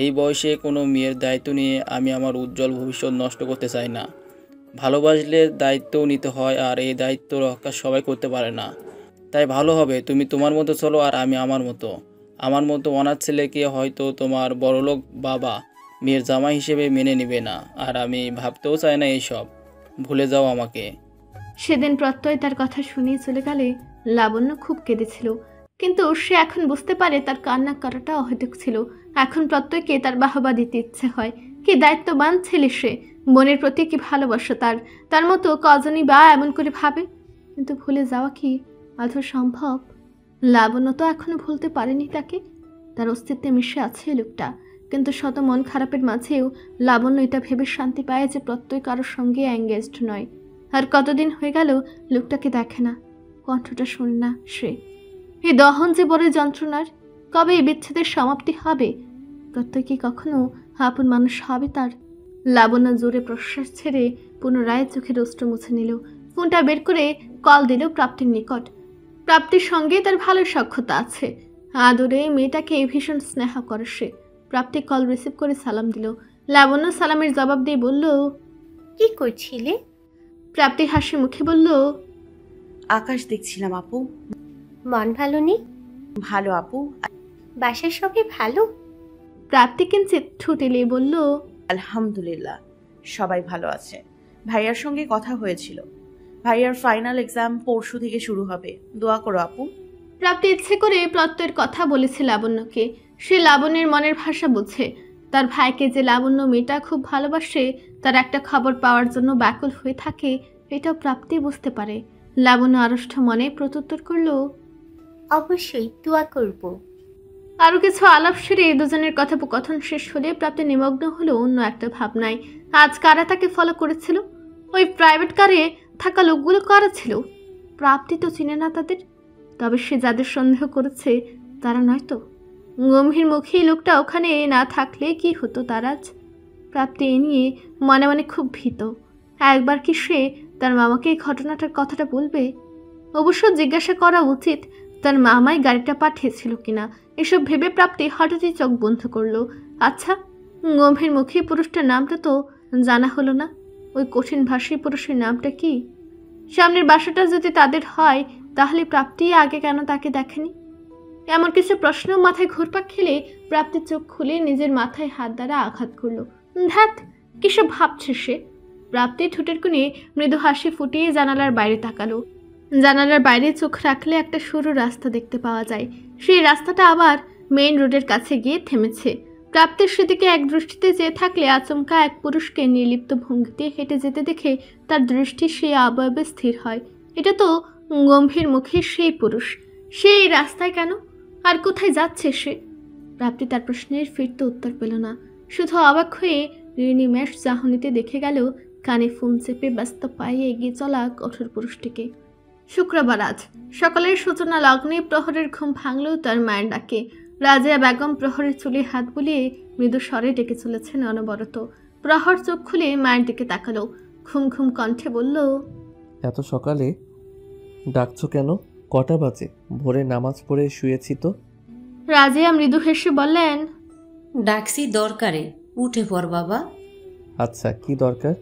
এই বয়সে কোনো মেয়ের দায়িত্ব নিয়ে আমি আমার উজ্জ্বল ভবিষ্যৎ নষ্ট করতে চাই না। ভালোবাসলে দায়িত্বও নিতে হয়, আর এই দায়িত্ব রক্ষা সবাই করতে পারে না। তাই ভালো হবে তুমি তোমার মতো চলো, আর আমি আমার মতো। আমার মতো অনাথ ছেলেকে হয়তো তোমার বড়লোক বাবা মেয়ের জামাই হিসেবে মেনে নেবে না, আর আমি ভাবতেও চাই না এইসব। ভুলে যাও আমাকে। সেদিন প্রত্যয় তার কথা শুনিয়ে চলে গেলে লাবণ্য খুব কেঁদেছিল, কিন্তু সে এখন বুঝতে পারে তার কান্না করাটা অহেতুক ছিল। এখন প্রত্যয়কে তার বাহবা দিতে ইচ্ছে হয়। কি দায়িত্ববান ছেলে সে, বোনের প্রতি কি ভালোবাসা তার। তার মতো কজনই বা এমন করে ভাবে, কিন্তু ভুলে যাওয়া কি আদৌ সম্ভব? লাবণ্য তো এখনো ভুলতে পারেনি তাকে। তার অস্তিত্বে মিশে আছে লোকটা, কিন্তু শত মন খারাপের মাঝেও লাবণ্য এটা ভেবে শান্তি পায় যে প্রত্যয় কারোর সঙ্গে এঙ্গেজড নয়। আর কতদিন হয়ে গেল লোকটাকে দেখে না, কণ্ঠটা শোনে না সে। এই দহন যে বড় যন্ত্রণার। কবে এই বিচ্ছেদের সমাপ্তি হবে? প্রত্যয় কি কখনো আপন মানুষ হবে তার? লাবণ্য জোরে প্রশ্বাস ছেড়ে পুনরায় চোখের অশ্রু মুছে নিল। ফোনটা বের করে কল দিল প্রাপ্তির নিকট। প্রাপ্তির সঙ্গে তার ভালো সখ্যতা আছে। আদরে মেয়েটাকে ভীষণ স্নেহ করে সে। প্রাপ্তি কল রিসিভ করে সালাম দিল। লাবণ্য সালামের জবাব দিয়ে বলল, কি করছিলে? প্রাপ্তি হাসি মুখে বলল, আকাশ দেখছিলাম আপু। মন ভালো নেই? ভালো আপু। বাসার সবাই ভালো? প্রাপ্তি কিঞ্চিত ঠুটেলে বলল, আলহামদুলিল্লাহ, সবাই ভালো আছে। ভাইয়ার সঙ্গে কথা হয়েছিল। ভাইয়ার ফাইনাল এক্সাম পরশু থেকে শুরু হবে, দোয়া করো আপু। প্রাপ্তি ইচ্ছে করে প্রত্যয়ের কথা বলেছে লাবণ্যকে। সে লাবণ্যের মনের ভাষা বুঝে। তার ভাইকে যে লাবণ্য মেয়েটা খুব ভালোবাসে, তার একটা খবর পাওয়ার জন্য ব্যাকুল হয়ে থাকে, এটাও প্রাপ্তি বুঝতে পারে। লাবণ্য আড়ষ্ট মনে প্রত্যুত্তর করল, অবশ্যই দোয়া করব। আরও কিছু আলাপ সেরে দুজনের কথোপকথন শেষ হলে প্রাপ্তি নিমগ্ন হলো অন্য একটা ভাবনায়। আজ কারা তাকে ফলো করেছিল? ওই প্রাইভেট কারে থাকা লোকগুলো কারা ছিল? প্রাপ্তি তো চিনে না তাদের। তবে সে যাদের সন্দেহ করেছে তারা নয়তো। গম্ভীর মুখী লোকটা ওখানে না থাকলে কি হতো তার আজ? প্রাপ্তি এ নিয়ে মনে মনে খুব ভীত। একবার কি সে তার মামাকে এই ঘটনাটার কথাটা বলবে? অবশ্য জিজ্ঞাসা করা উচিত তার মামাই গাড়িটা পাঠিয়েছিল কিনা। এসব ভেবে প্রাপ্তি হঠাৎই চোখ বন্ধ করলো। আচ্ছা, গম্ভীর মুখী পুরুষটার নামটা তো জানা হলো না। ওই কঠিন ভাষী পুরুষের নামটা কি? সামনের বাসাটা যদি তাদের হয়, তাহলে প্রাপ্তি আগে কেন তাকে দেখেনি? এমন কিছু প্রশ্ন মাথায় ঘুরপাক খেলে প্রাপ্তির চোখ খুলে নিজের মাথায় হাত দ্বারা আঘাত করলো। ধ্যাত, কিসব ভাবছে সে? প্রাপ্তি ঠোঁটের কোণে মৃদু হাসি ফুটিয়ে জানালার বাইরে তাকালো। জানালার বাইরে চোখ রাখলে একটা সরু রাস্তা দেখতে পাওয়া যায়। সেই রাস্তাটা আবার মেইন রোডের কাছে গিয়ে থেমেছে। প্রাপ্তির সেদিকে এক দৃষ্টিতে চেয়ে থাকলে আচমকা এক পুরুষকে নির্লিপ্ত ভঙ্গিতে হেঁটে যেতে দেখে তার দৃষ্টি সেই অবয়বে স্থির হয়। এটা তো গম্ভীর মুখে সেই পুরুষ। সে এই রাস্তায় কেন? আর কোথায় যাচ্ছে সে? প্রাপ্তি তার প্রশ্নের ফিরতে উত্তর পেল না। শুধু অবাক হয়ে নিমেষ চাহনিতে দেখে গেল কানে ফোন চেপে ব্যস্ত পায়ে এগিয়ে চলা কঠোর পুরুষটিকে। শুক্রবার আজ সকালের সূচনা লগ্নে প্রহরের ঘুম ভাঙলেও তার মায়ের ডাকে। রাজিয়া বেগম প্রহরের চুলে হাত বুলিয়ে মৃদু স্বরে ডেকে চলেছেন অনবরত। প্রহর চোখ খুলে মায়ের দিকে তাকালো, ঘুম ঘুম কণ্ঠে বলল, এত সকালে ডাকছো কেন? কটা বাজে? ভোরে নামাজ পড়ে শুয়েছি তো। রাজিয়া মৃদু হেসে বললেন, ডাকছি দরকারে, উঠে পড় বাবা। আচ্ছা, কি দরকার?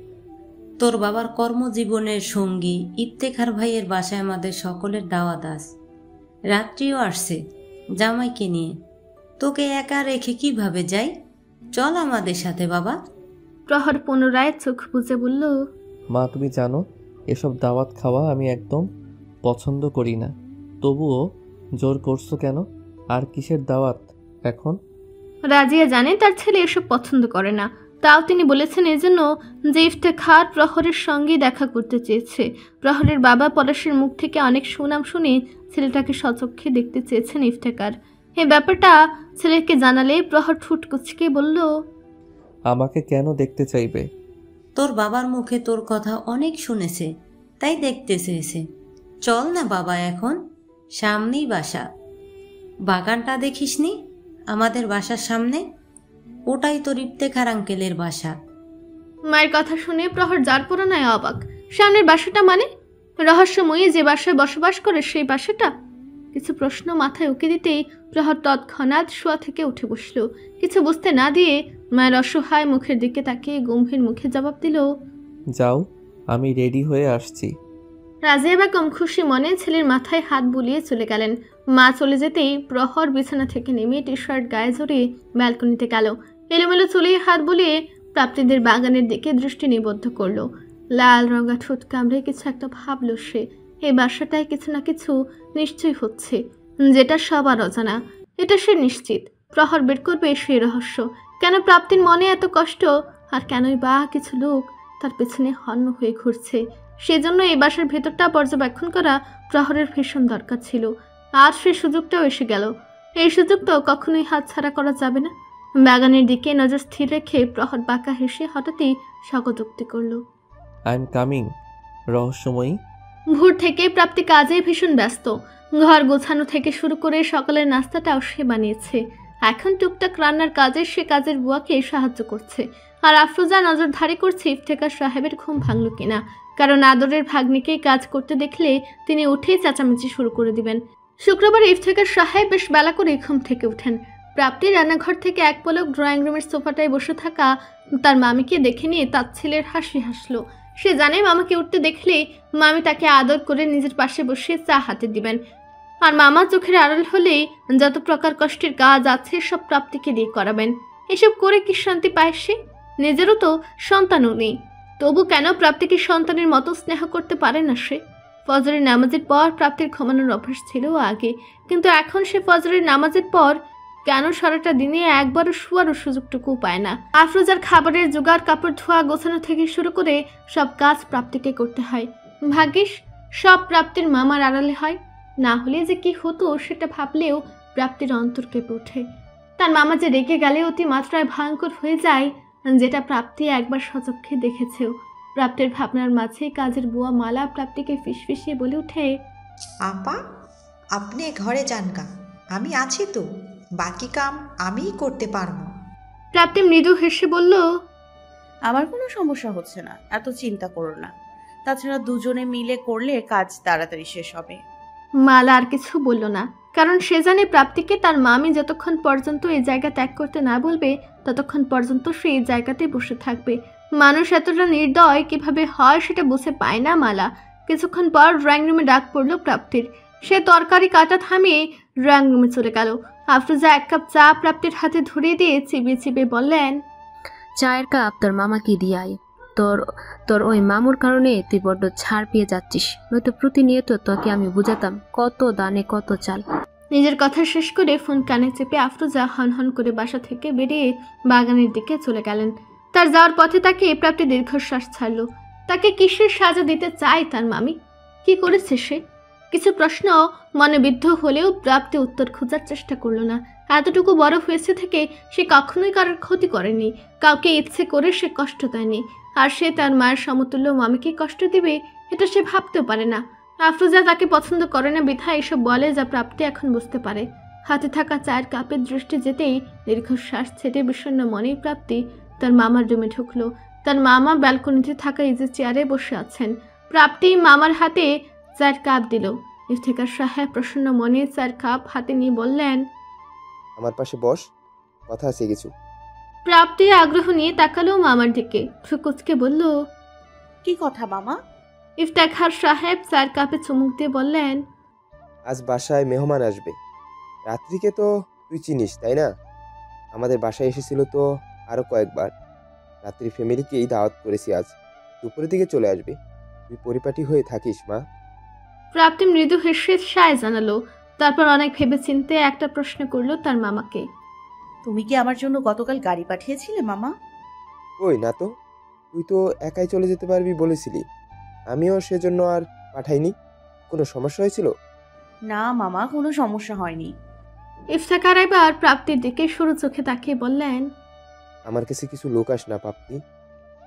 তোর বাবার কর্মজীবনের সঙ্গী ইফতেখার ভাইয়ের বাসায় আমাদের সকলের দাওয়াত আজ। রাত্রিও আসছে জামাইকে নিয়ে। তোকে একা রেখে কিভাবে যাই? চল আমাদের সাথে বাবা। প্রহর পুনরায় চোখ বুজে বলল, মা, তুমি জানো এসব দাওয়াত খাওয়া আমি একদম পছন্দ করি না। তবুও জোর করছো কেন? আর কিসের দাওয়াত এখন? রাজিয়া জানে তার ছেলে এসব পছন্দ করে না। তাও তিনি বলেছেন এজন্য যে ইফতেখার প্রহরের সঙ্গে দেখা করতে চেয়েছে। প্রহরের বাবা পলাশের মুখ থেকে অনেক সুনাম শুনে ছেলেটাকে সচক্ষে দেখতে চেয়েছেন ইফতেখার। এই ব্যাপারটা ছেলেকে জানালে প্রহর ঠুট কুচকে বলল, আমাকে কেন দেখতে চাইবে? তোর বাবার মুখে তোর কথা অনেক শুনেছে, তাই দেখতে চেয়েছে। চল না বাবা, এখন সামনেই বাসা। বাগানটা দেখিসনি আমাদের বাসার সামনে? ওটাই তোর ইফতেখার আঙ্কেলের বাসা। মায়ের কথা শুনে প্রহর যার পুরানায় অবাক। সামনের বাসাটা মানে? রহস্যময়ী যে বাসায় বসবাস করে সেই বাসাটা? কিছু প্রশ্ন মাথায় উকি দিতেই প্রহর তৎক্ষণাৎ শোয়া থেকে উঠে বসল। কিছু বুঝতে না দিয়ে মায়ের অসহায় মুখের দিকে তাকিয়ে গম্ভীর মুখে জবাব দিল, যাও, আমি রেডি হয়ে আসছি। রাজিয়া বেগম খুশি মনে ছেলের মাথায় হাত বুলিয়ে চলে গেলেন। মা চলে যেতেই প্রহর বিছানা থেকে নেমে টি শার্ট গায়ে জড়িয়ে ব্যালকনিতে গেল। এলোমেলো চুলে হাত বুলিয়ে প্রাপ্তিদের বাগানের দিকে দৃষ্টি নিবদ্ধ করলো। লাল রঙা ঠোঁট কামড়ে কিছু একটা ভাবল সে। এই বাসাটায় কিছু না কিছু নিশ্চয়ই হচ্ছে, যেটা সবার অজানা। এটা সে নিশ্চিত। প্রহর বের করবে সেই রহস্য। কেন প্রাপ্তির মনে এত কষ্ট, আর কেনই বা কিছু লোক তার পেছনে হন্য হয়ে ঘুরছে। সেজন্য এই বাসার ভেতরটা পর্যবেক্ষণ করা প্রহরের ভীষণ দরকার ছিল। আর সে সুযোগটাও এসে গেল। এই সুযোগ তো কখনোই হাতছাড়া করা যাবে না। বাগানের দিকে নজর স্থির রেখে প্রহর বাঁকা হেসে হঠাৎই স্বাগতোক্তি করল, আই এম কামিং রহস্যময়ী। ভোর থেকে প্রাপ্তি কাজে ভীষণ ব্যস্ত। ঘর গোছানো থেকে শুরু করে সকালের নাস্তাটাও সে বানিয়েছে। এখন টুকটাক রান্নার কাজে সে কাজের বুয়াকে সাহায্য করছে। আর আফরোজা নজরধারি করছে ইফতেখার সাহেবের ঘুম ভাঙল কিনা, কারণ আদরের ভাগ্নিকেই কাজ করতে দেখলে তিনি উঠেই চেঁচামেচি শুরু করে দিবেন। শুক্রবার ইফতেখার সাহেব বেশ বেলা করে ঘুম থেকে উঠেন। প্রাপ্তি রান্নাঘর থেকে এক পলক ড্রয়িং রুমের সোফাটায় বসে থাকা তার মামিকে দেখে নিয়ে তার ছেলের হাসি হাসলো। সে জানে মামাকে উঠতে দেখলে মামি তাকে আদর করে নিজের পাশে বসে চা হাতে দিবেন। আর মামা চোখের আড়াল হলেই যত প্রকার কষ্টের কাজ আছে সব প্রাপ্তিকে দিয়ে করাবেন। এসব করে কি শান্তি পায় সে? নিজেরও তো সন্তানও নেই, তবু কেন প্রাপ্তিকে সন্তানের মতো স্নেহ করতে পারে না সে? ফজরের নামাজের পর প্রাপ্তির ঘুমানোর অভ্যাস ছিল আগে, কিন্তু এখন সে ফজরের নামাজের পর কেন সারাটা দিনে একবারও শোয়ারও সুযোগটুকু পায় না। আফরোজার খাবারের জোগাড়, কাপড় ধোয়া, গোছানো থেকে শুরু করে সব কাজ প্রাপ্তিকে করতে হয়। ভাগ্যিস সব প্রাপ্তির মামার আড়ালে হয়, না হলে যে কি হতো সেটা ভাবলেও প্রাপ্তির অন্তর কেঁপে ওঠে। তার মামা যে রেগে গেলে অতি মাত্রায় ভয়ঙ্কর হয়ে যায়, যেটা প্রাপ্তি একবার সচক্ষে দেখেছেও। প্রাপ্তির ভাবনার মাঝে কাজের বুয়া মালা প্রাপ্তিকে ফিসফিসিয়ে বলে ওঠে, আপা, আপনি ঘরে যান গা, আমি আছি তো, বাকি কাম আমিই করতে পারবো। প্রাপ্তি মৃদু হেসে বলল, আমার কোনো সমস্যা হচ্ছে না, এত চিন্তা করো না। তাছাড়া দুজনে মিলে করলে কাজ তাড়াতাড়ি শেষ হবে। মালা আর কিছু বলল না, কারণ সে জানে প্রাপ্তিকে তার মামি যতক্ষণ পর্যন্ত এই জায়গা ত্যাগ করতে না বলবে ততক্ষণ পর্যন্ত সে এই জায়গাতে বসে থাকবে। মানুষ এতটা নির্দয় কিভাবে হয় সেটা বুঝে পায় না মালা। কিছুক্ষণ পর ড্রয়িং রুমে ডাক পড়ল প্রাপ্তির। সে তরকারি কাটা থামিয়ে ড্রয়িং রুমে চলে গেল। আফরোজা এক কাপ চা প্রাপ্তির হাতে ধরিয়ে দিয়ে চিবিয়ে চিবিয়ে বললেন, চায়ের কাপ তোর মামাকে দিয়ে আয়। তোর ওই মামুর কারণে তুই বড্ড ছাড় পেয়ে যাচ্ছিস, নয়তো প্রতিনিয়ত তোকে আমি বুঝাতাম কত দানে কত চাল। নিজের কথা শেষ করে ফোন কানে চেপে আফরোজা হনহন করে বাসা থেকে বেরিয়ে বাগানের দিকে চলে গেলেন। তার যাওয়ার পথে তাকে প্রাপ্তি দীর্ঘশ্বাস ছাড়ল। তাকে কিসের সাজা দিতে চায় তার মামি? কি করেছে সে? কিছু প্রশ্ন মনে বিদ্ধ হলেও প্রাপ্তি উত্তর খোঁজার চেষ্টা করল না। এতটুকু বড় হয়েছে থেকে সে কখনোই কারোর ক্ষতি করেনি, কাউকে ইচ্ছে করে সে কষ্ট দেয়নি। আর সে তার মায়ের সমতুল্য মামিকে কষ্ট দিবে এটা সে ভাবতেও পারে না। আফরোজা তাকে পছন্দ করে না বিধায় এসব বলে, যা প্রাপ্তি এখন বুঝতে পারে। হাতে থাকা চায়ের কাপের দৃষ্টি যেতেই দীর্ঘশ্বাস ছেড়ে বিষণ্ণ মনেই প্রাপ্তি তার মামার রুমে ঢুকলো। তার মামা ব্যালকনিতে থাকা ইজি চেয়ারে বসে আছেন। প্রাপ্তি মামার হাতে চায়ের কাপ দিল। ইফতেখার সাহেব প্রসন্ন মনে চায়ের কাপ হাতে নিয়ে বললেন, আমার পাশে বস, কথা আছে কিছু। প্রাপ্তি আগ্রহ নিয়ে তাকালো মামার দিকে, ফুকুচকে বলল, কি কথা মামা? ইফতেখার সাহেব চায়ের কাপে চুমুক দিয়ে বললেন, আজ বাসায় মেহমান আসবে। রাত্রিকে তো তুই চিনিস তাই না? আমাদের বাসায় এসেছিল তো আরো কয়েকবার। রাত্রি ফ্যামিলিকেই দাওয়াত করেছি, আজ দুপুরের দিকে চলে আসবে। তুই পরিপাটি হয়ে থাকিস মা। প্রাপ্তি মৃদু হেসে সায় জানালো। তারপর অনেক ভেবে চিনতে একটা প্রশ্ন করলো তার মামাকে, তুমি কি আমার জন্য গতকাল গাড়ি পাঠিয়েছিলে মামা? কই না তো, তুই তো একাই চলে যেতে পারবি বলেছিলি। আমিও সেজন্য আর পাঠাইনি। কোনো সমস্যা হয়েছিল? না মামা, কোনো সমস্যা হয়নি। ইফতেখার এবার প্রাপ্তির দিকে সরু চোখে তাকিয়ে বললেন, আমার কাছে কিছু লোকাস না প্রাপ্তি,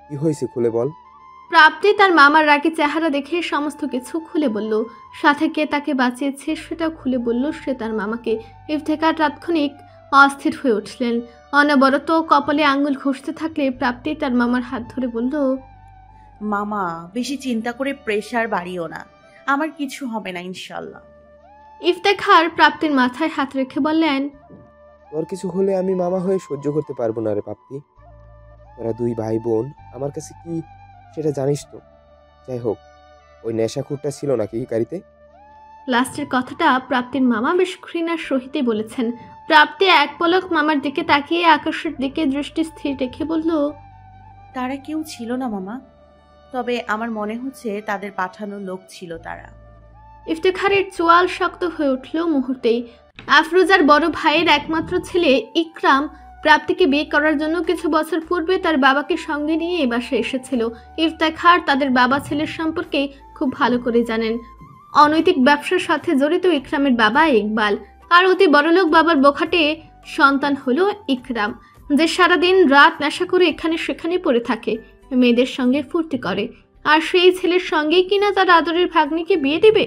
কি হয়েছে খুলে বল। প্রাপ্তি তার মামার রাগী চেহারা দেখে সমস্ত কিছু খুলে বলল, সাথে কে তাকে বাঁচিয়েছে সেটাও খুলে বলল সে তার মামাকে। ইফতেখার তাৎক্ষণিক অস্থির হয়ে উঠলেন। অনবরত কপালে আঙ্গুল ঘষতে থাকলে প্রাপ্তি তার মামার হাত ধরে বলল, মামা বেশি চিন্তা করে প্রেশার বাড়িও না, আমার কিছু হবে না ইনশাল্লাহ। ইফতেখার প্রাপ্তির মাথায় হাত রেখে বললেন, তোর কিছু হলে আমি মামা হয়ে সহ্য করতে পারবো না রে প্রাপ্তি। তোরা দুই ভাই বোন আমার কাছে কি সেটা জানিস তো। যাই হোক, ওই নেশাখুরটা ছিল নাকি গাড়িতে? লাস্টের কথাটা প্রাপ্তির মামা বেশ ঘৃণার সহিতই বলেছেন। প্রাপ্তি এক পলক মামার দিকে তাকিয়ে আকাশের দিকে দৃষ্টি স্থির রেখে বলল, তারা কেউ ছিল না মামা, তবে আমার মনে হচ্ছে তাদের পাঠানো লোক ছিল তারা। ইফতেখারের চোয়াল শক্ত হয়ে উঠল মুহূর্তেই। আফরোজার বড় ভাইয়ের একমাত্র ছেলে ইকরাম প্রাপ্তিকে বিয়ে করার জন্য কিছু বছর পূর্বে তার বাবাকে সঙ্গে নিয়ে এ বাসায় এসেছিল। ইফতেখার তাদের বাবা ছেলের সম্পর্কে খুব ভালো করে জানেন। অনৈতিক ব্যবসার সাথে জড়িত ইকরামের বাবা ইকবাল, আর অতি বড়লোক বাবার বখাটে সন্তান হলো ইকরাম, যে সারাদিন রাত নেশা করে এখানে সেখানে পড়ে থাকে, মেয়েদের সঙ্গে ফুর্তি করে। আর সেই ছেলের সঙ্গেই কিনা তার আদরের ভাগ্নিকে বিয়ে দিবে।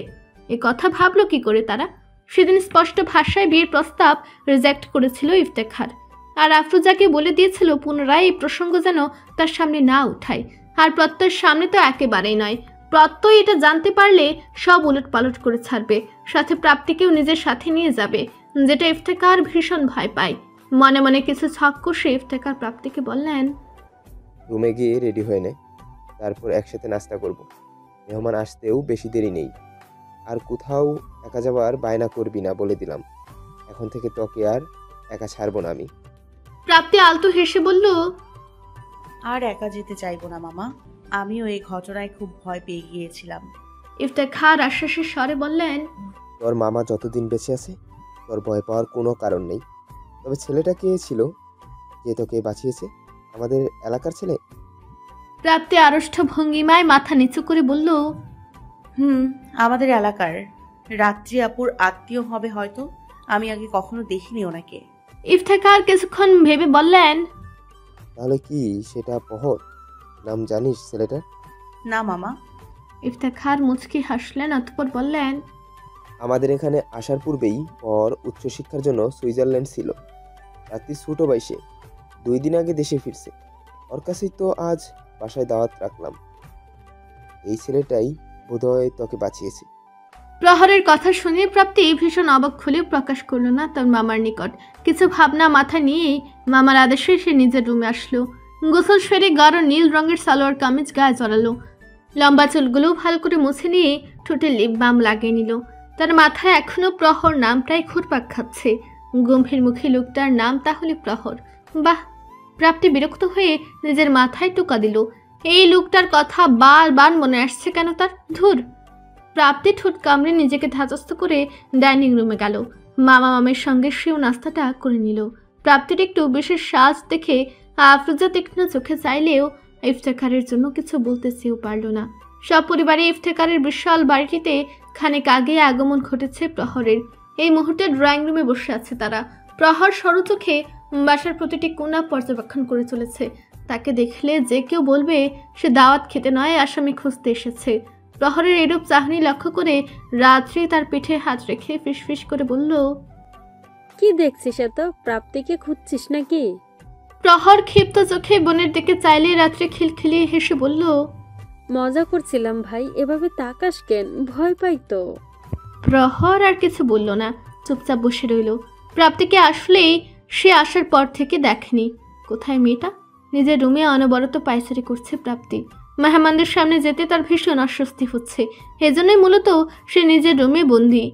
এ কথা ভাবলো কি করে তারা? সেদিন স্পষ্ট ভাষায় বিয়ের প্রস্তাব রিজেক্ট করেছিল ইফতেখার, আর আফরোজাকে বলে দিয়েছিল পুনরায় এই প্রসঙ্গ যেন তার সামনে না উঠায়। আর প্রত্যয়ের সামনে তো একেবারেই নয়। প্রত্যয় এটা জানতে পারলে সব উলট পালট করে ছাড়বে, সাথে প্রাপ্তিকেও নিজের সাথে নিয়ে যাবে, যেটা ইফতেখার ভীষণ ভয় পায়। মনে মনে কিছু ছক কষে ইফতেখার প্রাপ্তিকে বললেন, রুমে গিয়ে রেডি হয়ে নে, তারপর একসাথে নাস্তা করব। মেহমান আসতেও বেশি দেরি নেই। আর কোথাও একা যাবার বায়না করবি না বলে দিলাম। এখন থেকে তোকে আর একা ছাড়বো না আমি। প্রাপ্তি আলতো হেসে বলল, আর একা যেতে চাইবো না মামা, আমিও এই ঘটনায় খুব ভয় পেয়ে গিয়েছিলাম। ইফতেখার আশ্বাসের স্বরে বললেন, তোর মামা যতদিন বেঁচে আছে তোর ভয় পাওয়ার কোনো কারণ নেই। তবে ছেলেটা কে ছিল যে তোকে বাঁচিয়েছে? আমাদের এলাকার ছেলে? প্রাপ্তি আড়ষ্ট ভঙ্গিমায় মাথা নিচু করে বলল, আমাদের এলাকার। রাত্রি আপুর আত্মীয় হবে হয়তো, আমি আগে কখনো দেখিনি ওনাকে। ইফতেখার কিছুক্ষণ ভেবে বললেন, তাহলে কি সেটা পহর? নাম জানিস ছেলেটার? না মামা। ইফতেখার মুচকি হাসলেন, অতঃপর বললেন, আমাদের এখানে আসার পূর্বেই পর উচ্চশিক্ষার জন্য সুইজারল্যান্ড ছিল। রাত্রি ছোট বয়সে 2 দিন আগে দেশে ফিরছে। ওর কাছেই তো আজ বাসায় দাওয়াত রাখলাম। এই ছেলেটাই বোধহয় তোকে বাঁচিয়েছে। প্রহরের কথা শুনে প্রাপ্তি ভীষণ অবাক খুলেও প্রকাশ করল না তার মামার নিকট। কিছু ভাবনা মাথায় নিয়েই মামার আদেশে সে নিজের রুমে আসলো। গোসল সেরে গাঢ় নীল রঙের সালোয়ার কামিজ গায়ে জড়ালো, লম্বা চুলগুলো ভালো করে মুছে নিয়ে ঠোঁটে লিপ বাম লাগিয়ে নিল। তার মাথায় এখনো প্রহর নামটাই ঘুরপাক খাচ্ছে। গম্ভীর মুখী লোকটার নাম তাহলে প্রহর। বাহ! প্রাপ্তি বিরক্ত হয়ে নিজের মাথায় টোকা দিল। এই লোকটার কথা বারবার মনে আসছে কেন তার? ধুর! প্রাপ্তি ঠোঁট কামড়ে নিজেকে ধাতস্থ করে ডাইনিং রুমে গেল। মামা মামের সঙ্গে সেও নাস্তাটা করে নিল। প্রাপ্তির একটু বিশেষ সাজ দেখে আফরোজা তীক্ষ্ণ চোখে চাইলেও ইফতেখারের জন্য কিছু বলতে চেয়েও পারল না। সপরিবারে ইফতেখারের বিশাল বাড়িটিতে খানিক আগে আগমন ঘটেছে প্রহরের। এই মুহূর্তে ড্রয়িং রুমে বসে আছে তারা। প্রহর সরু চোখে বাসার প্রতিটি কোণা পর্যবেক্ষণ করে চলেছে। তাকে দেখলে যে কেউ বলবে সে দাওয়াত খেতে নয়, আসামি খুঁজতে এসেছে। প্রহরের এরূপ চাহনি লক্ষ্য করে রাত্রি তার পিঠে হাত রেখে ফিসফিস করে বলল, কি দেখছিস এত? প্রাপ্তিকে খুঁজছিস নাকি? প্রহর ক্ষিপ্ত চোখে বোনের দিকে চাইলে রাত্রি খিলখিলিয়ে হেসে বলল, মজা করছিলাম ভাই, এভাবে তাকাস কেন? ভয় পাই তো। প্রহর আর কিছু বলল না, চুপচাপ বসে রইল। প্রাপ্তিকে আসলেই সে আসার পর থেকে দেখেনি। কোথায় মেয়েটা? নিজের রুমে অনবরত পায়চারি করছে প্রাপ্তি। মেহমানদের সামনে যেতে তার ভীষণ অস্বস্তি হচ্ছে, এজন্যই মূলত সে নিজের রুমে বন্দি।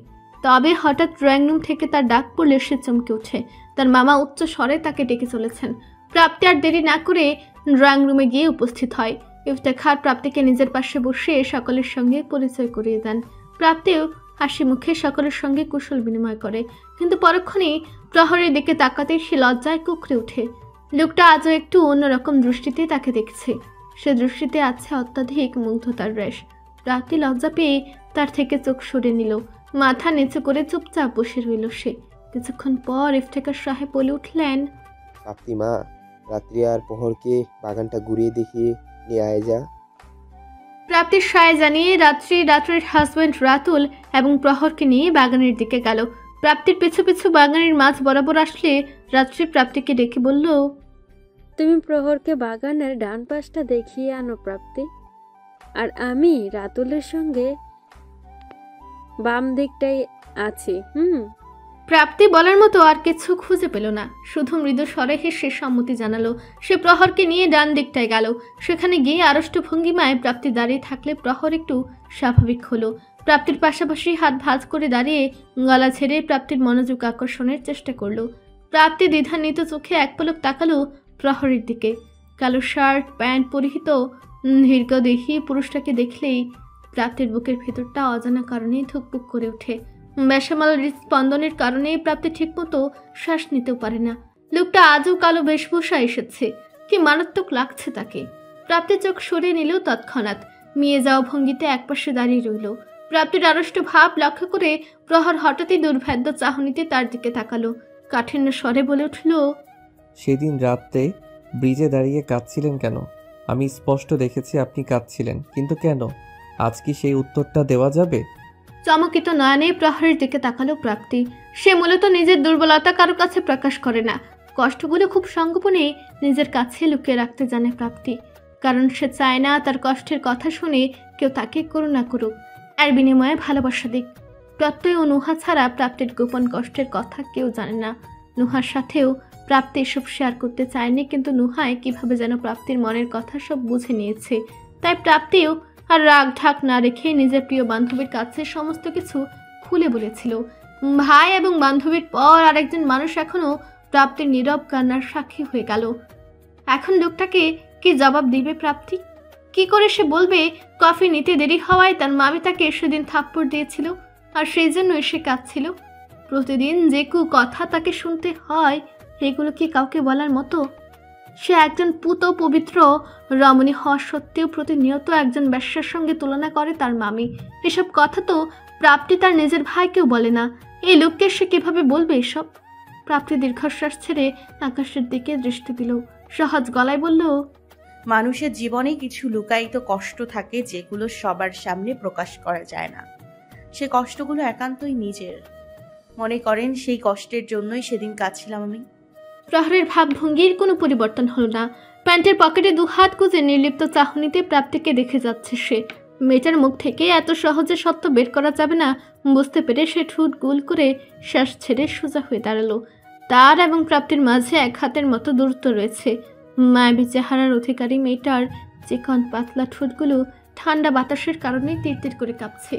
তবে হঠাৎ ড্রয়িং রুম থেকে তার ডাক পড়লে সে চমকে ওঠে। তার মামা উচ্চ স্বরে তাকে ডেকে চলেছেন। প্রাপ্তি আর দেরি না করে ড্রয়িং রুমে গিয়ে উপস্থিত হয়। ইফতেখার প্রাপ্তিকে নিজের পাশে বসে সকলের সঙ্গে পরিচয় করিয়ে দেন। প্রাপ্তিও হাসি মুখে সকলের সঙ্গে কুশল বিনিময় করে, কিন্তু পরক্ষণেই প্রহরের দিকে তাকাতে সে লজ্জায় কুঁকড়ে ওঠে। লোকটা আজও একটু অন্যরকম দৃষ্টিতে তাকে দেখছে। সে দৃষ্টিতে আছে অত্যাধিক মুগ্ধতার রেশ। প্রাপ্তি লজ্জা পেয়ে তার থেকে চোখ সরে নিল, মাথা নিচু করে চুপচাপ বসে রইল সে। কিছুক্ষণ পর ইফতেখার সাহেব বলে উঠলেন, প্রাপ্তি মা, রাত্রি আর প্রহরকে বাগানটা ঘুরিয়ে দেখিয়ে নিয়ে আয় যা। প্রাপ্তির সায় জানিয়ে রাত্রির হাজব্যান্ড রাতুল এবং প্রহরকে নিয়ে বাগানের দিকে গেল। প্রাপ্তির পিছু পিছু বাগানের মাঝ বরাবর আসলে রাত্রি প্রাপ্তিকে ডেকে বলল, তুমি প্রহরকে বাগানের ডান পাশটা দেখিয়ে আনো প্রাপ্তি, আর আমি রাতুলের সঙ্গে বাম দিকটাই আছি। প্রাপ্তি বলার মতো আর কিছু খুঁজে পেল না, শুধু মৃদু স্বরে হেসে সম্মতি জানালো। সে প্রহরকে নিয়ে ডান দিকটায় গেল। সেখানে গিয়ে আড়ষ্ট ভঙ্গিমায় প্রাপ্তি দাঁড়িয়ে থাকলে প্রহর একটু স্বাভাবিক হলো। প্রাপ্তির পাশাপাশি হাত ভাঁজ করে দাঁড়িয়ে গলা ছেড়ে প্রাপ্তির মনোযোগ আকর্ষণের চেষ্টা করলো। প্রাপ্তি দ্বিধান্বিত চোখে এক পলক তাকালো প্রহরের দিকে। কালো শার্ট প্যান্ট পরিহিত দীর্ঘদেহী পুরুষটাকে দেখলেই প্রাপ্তির বুকের ভেতরটা অজানা কারণে ধুকপুক করে ওঠে। বেসামাল হৃদস্পন্দনের কারণে প্রাপ্তি ঠিকমতো শ্বাস নিতেও পারে না। লোকটা আজও কালো বেশভূষা এসেছে, কি মারাত্মক লাগছে তাকে। প্রাপ্তি চোখ সরিয়ে নিল তৎক্ষণাৎ, মিয়ে যাওয়া ভঙ্গিতে একপাশে দাঁড়িয়ে রইল। প্রাপ্তির আড়ষ্ট ভাব লক্ষ্য করে প্রহর হঠাৎই দুর্ভেদ্য চাহনিতে তার দিকে তাকালো। কাঠিন্য স্বরে বলে উঠল, সেদিন রাতে ব্রিজে দাঁড়িয়ে কাঁদছিলেন কেন? আমি স্পষ্ট দেখেছি আপনি কাঁদছিলেন, কিন্তু কেন? আজ কি সেই উত্তরটা দেওয়া যাবে? চমকিত নয়নে প্রহরের দিকে তাকালো প্রাপ্তি। সে মূলত নিজের দুর্বলতা কারো কাছে প্রকাশ করে না, কষ্টগুলো খুব সংগোপনে নিজের কাছে লুকিয়ে রাখতে জানে প্রাপ্তি। কারণ সে চায় না তার কষ্টের কথা শুনে কেউ তাকে করুণা করুক, এর বিনিময়ে ভালোবাসা দিক। প্রত্যয় ও নুহা ছাড়া প্রাপ্তির গোপন কষ্টের কথা কেউ জানে না। নুহার সাথেও প্রাপ্তি এসব শেয়ার করতে চায়নি, কিন্তু নুহায় কিভাবে যেন প্রাপ্তির মনের কথা সব বুঝে নিয়েছে। তাই প্রাপ্তিও আর রাগ ঢাক না রেখে নিজের প্রিয় বান্ধবীর কাছে সমস্ত কিছু খুলে বলেছিল। ভাই এবং বান্ধবীর পর আরেকজন মানুষ এখনো প্রাপ্তির নীরব কান্নার সাক্ষী হয়ে গেল। এখন লোকটাকে কি জবাব দিবে প্রাপ্তি? কি করে সে বলবে কফি নিতে দেরি হওয়ায় তার মামি তাকে সেদিন থাপ্পড় দিয়েছিল আর সেই জন্য এসে কাঁদছিল? প্রতিদিন যে কথা তাকে শুনতে হয়, এগুলো কি কাউকে বলার মতো? সে একজন পুত পবিত্র রমণী হওয়া সত্ত্বেও প্রতিনিয়ত একজন বেশ্যার সঙ্গে তুলনা করে তার মামি। এসব কথা তো প্রাপ্তি তার নিজের ভাইকেও বলে না। এই লোককে সে কিভাবে বলবে এসব? প্রাপ্তি দীর্ঘশ্বাস ছেড়ে আকাশের দিকে দৃষ্টি দিল, সহজ গলায় বলল, মানুষের জীবনে কিছু লুকায়িত কষ্ট থাকে যেগুলো সবার সামনে প্রকাশ করা যায় না। সে কষ্টগুলো একান্তই নিজের। মনে করেন সেই কষ্টের জন্যই সেদিন কাঁদছিলাম আমি। প্রহরের ভাবভঙ্গির কোনো পরিবর্তন হলো না। প্যান্টের পকেটে দু হাত গুজে নির্লিপ্ত চাহনিতে প্রাপ্তিকে দেখে যাচ্ছে সে। মেয়েটার মুখ থেকে এত সহজে সত্য বের করা যাবে না বুঝতে পেরে সে ঠোঁট গোল করে শ্বাস ছেড়ে সোজা হয়ে দাঁড়ালো। তার এবং প্রাপ্তির মাঝে এক হাতের মতো দূরত্ব রয়েছে। মায়াবী চেহারার অধিকারী মেয়েটার চিকন পাতলা ঠোঁটগুলো ঠান্ডা বাতাসের কারণে তীর করে কাঁপছে।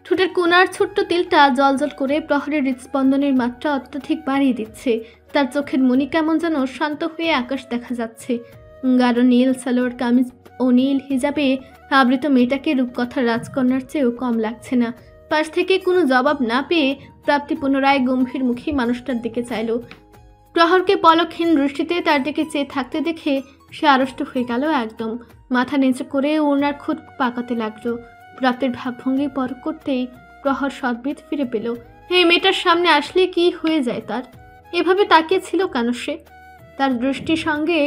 ঠোঁটের কোনার ছোট্ট তিলটা জলজল করে প্রহরের হৃদস্পন্দনের মাত্রা অত্যধিক বাড়িয়ে দিচ্ছে। তার চোখের মনি কেমন যেন শান্ত হয়ে আকাশ দেখা যাচ্ছে। গাঢ় নীল সালোয়ার কামিজ ও নীল হিজাবে আবৃত মেয়েটাকে রূপকথার রাজকন্যার চেয়েও কম লাগছে না। পাশ থেকে কোনো জবাব না পেয়ে প্রাপ্তি পুনরায় গম্ভীর মুখী মানুষটার দিকে চাইল। প্রহরকে পলকহীন দৃষ্টিতে তার দিকে চেয়ে থাকতে দেখে সে আড়ষ্ট হয়ে গেল একদম। মাথা নিচু করে ওনার খুঁত পাকাতে লাগলো। প্রাপ্তির ভাবভঙ্গি পরখ করতেই প্রহর সদ্বিদ ফিরে পেল। এই মেয়েটার সামনে আসলে কি হয়ে যায় তার? এভাবে তাকিয়েছিল কেন সে? তার দৃষ্টির সঙ্গে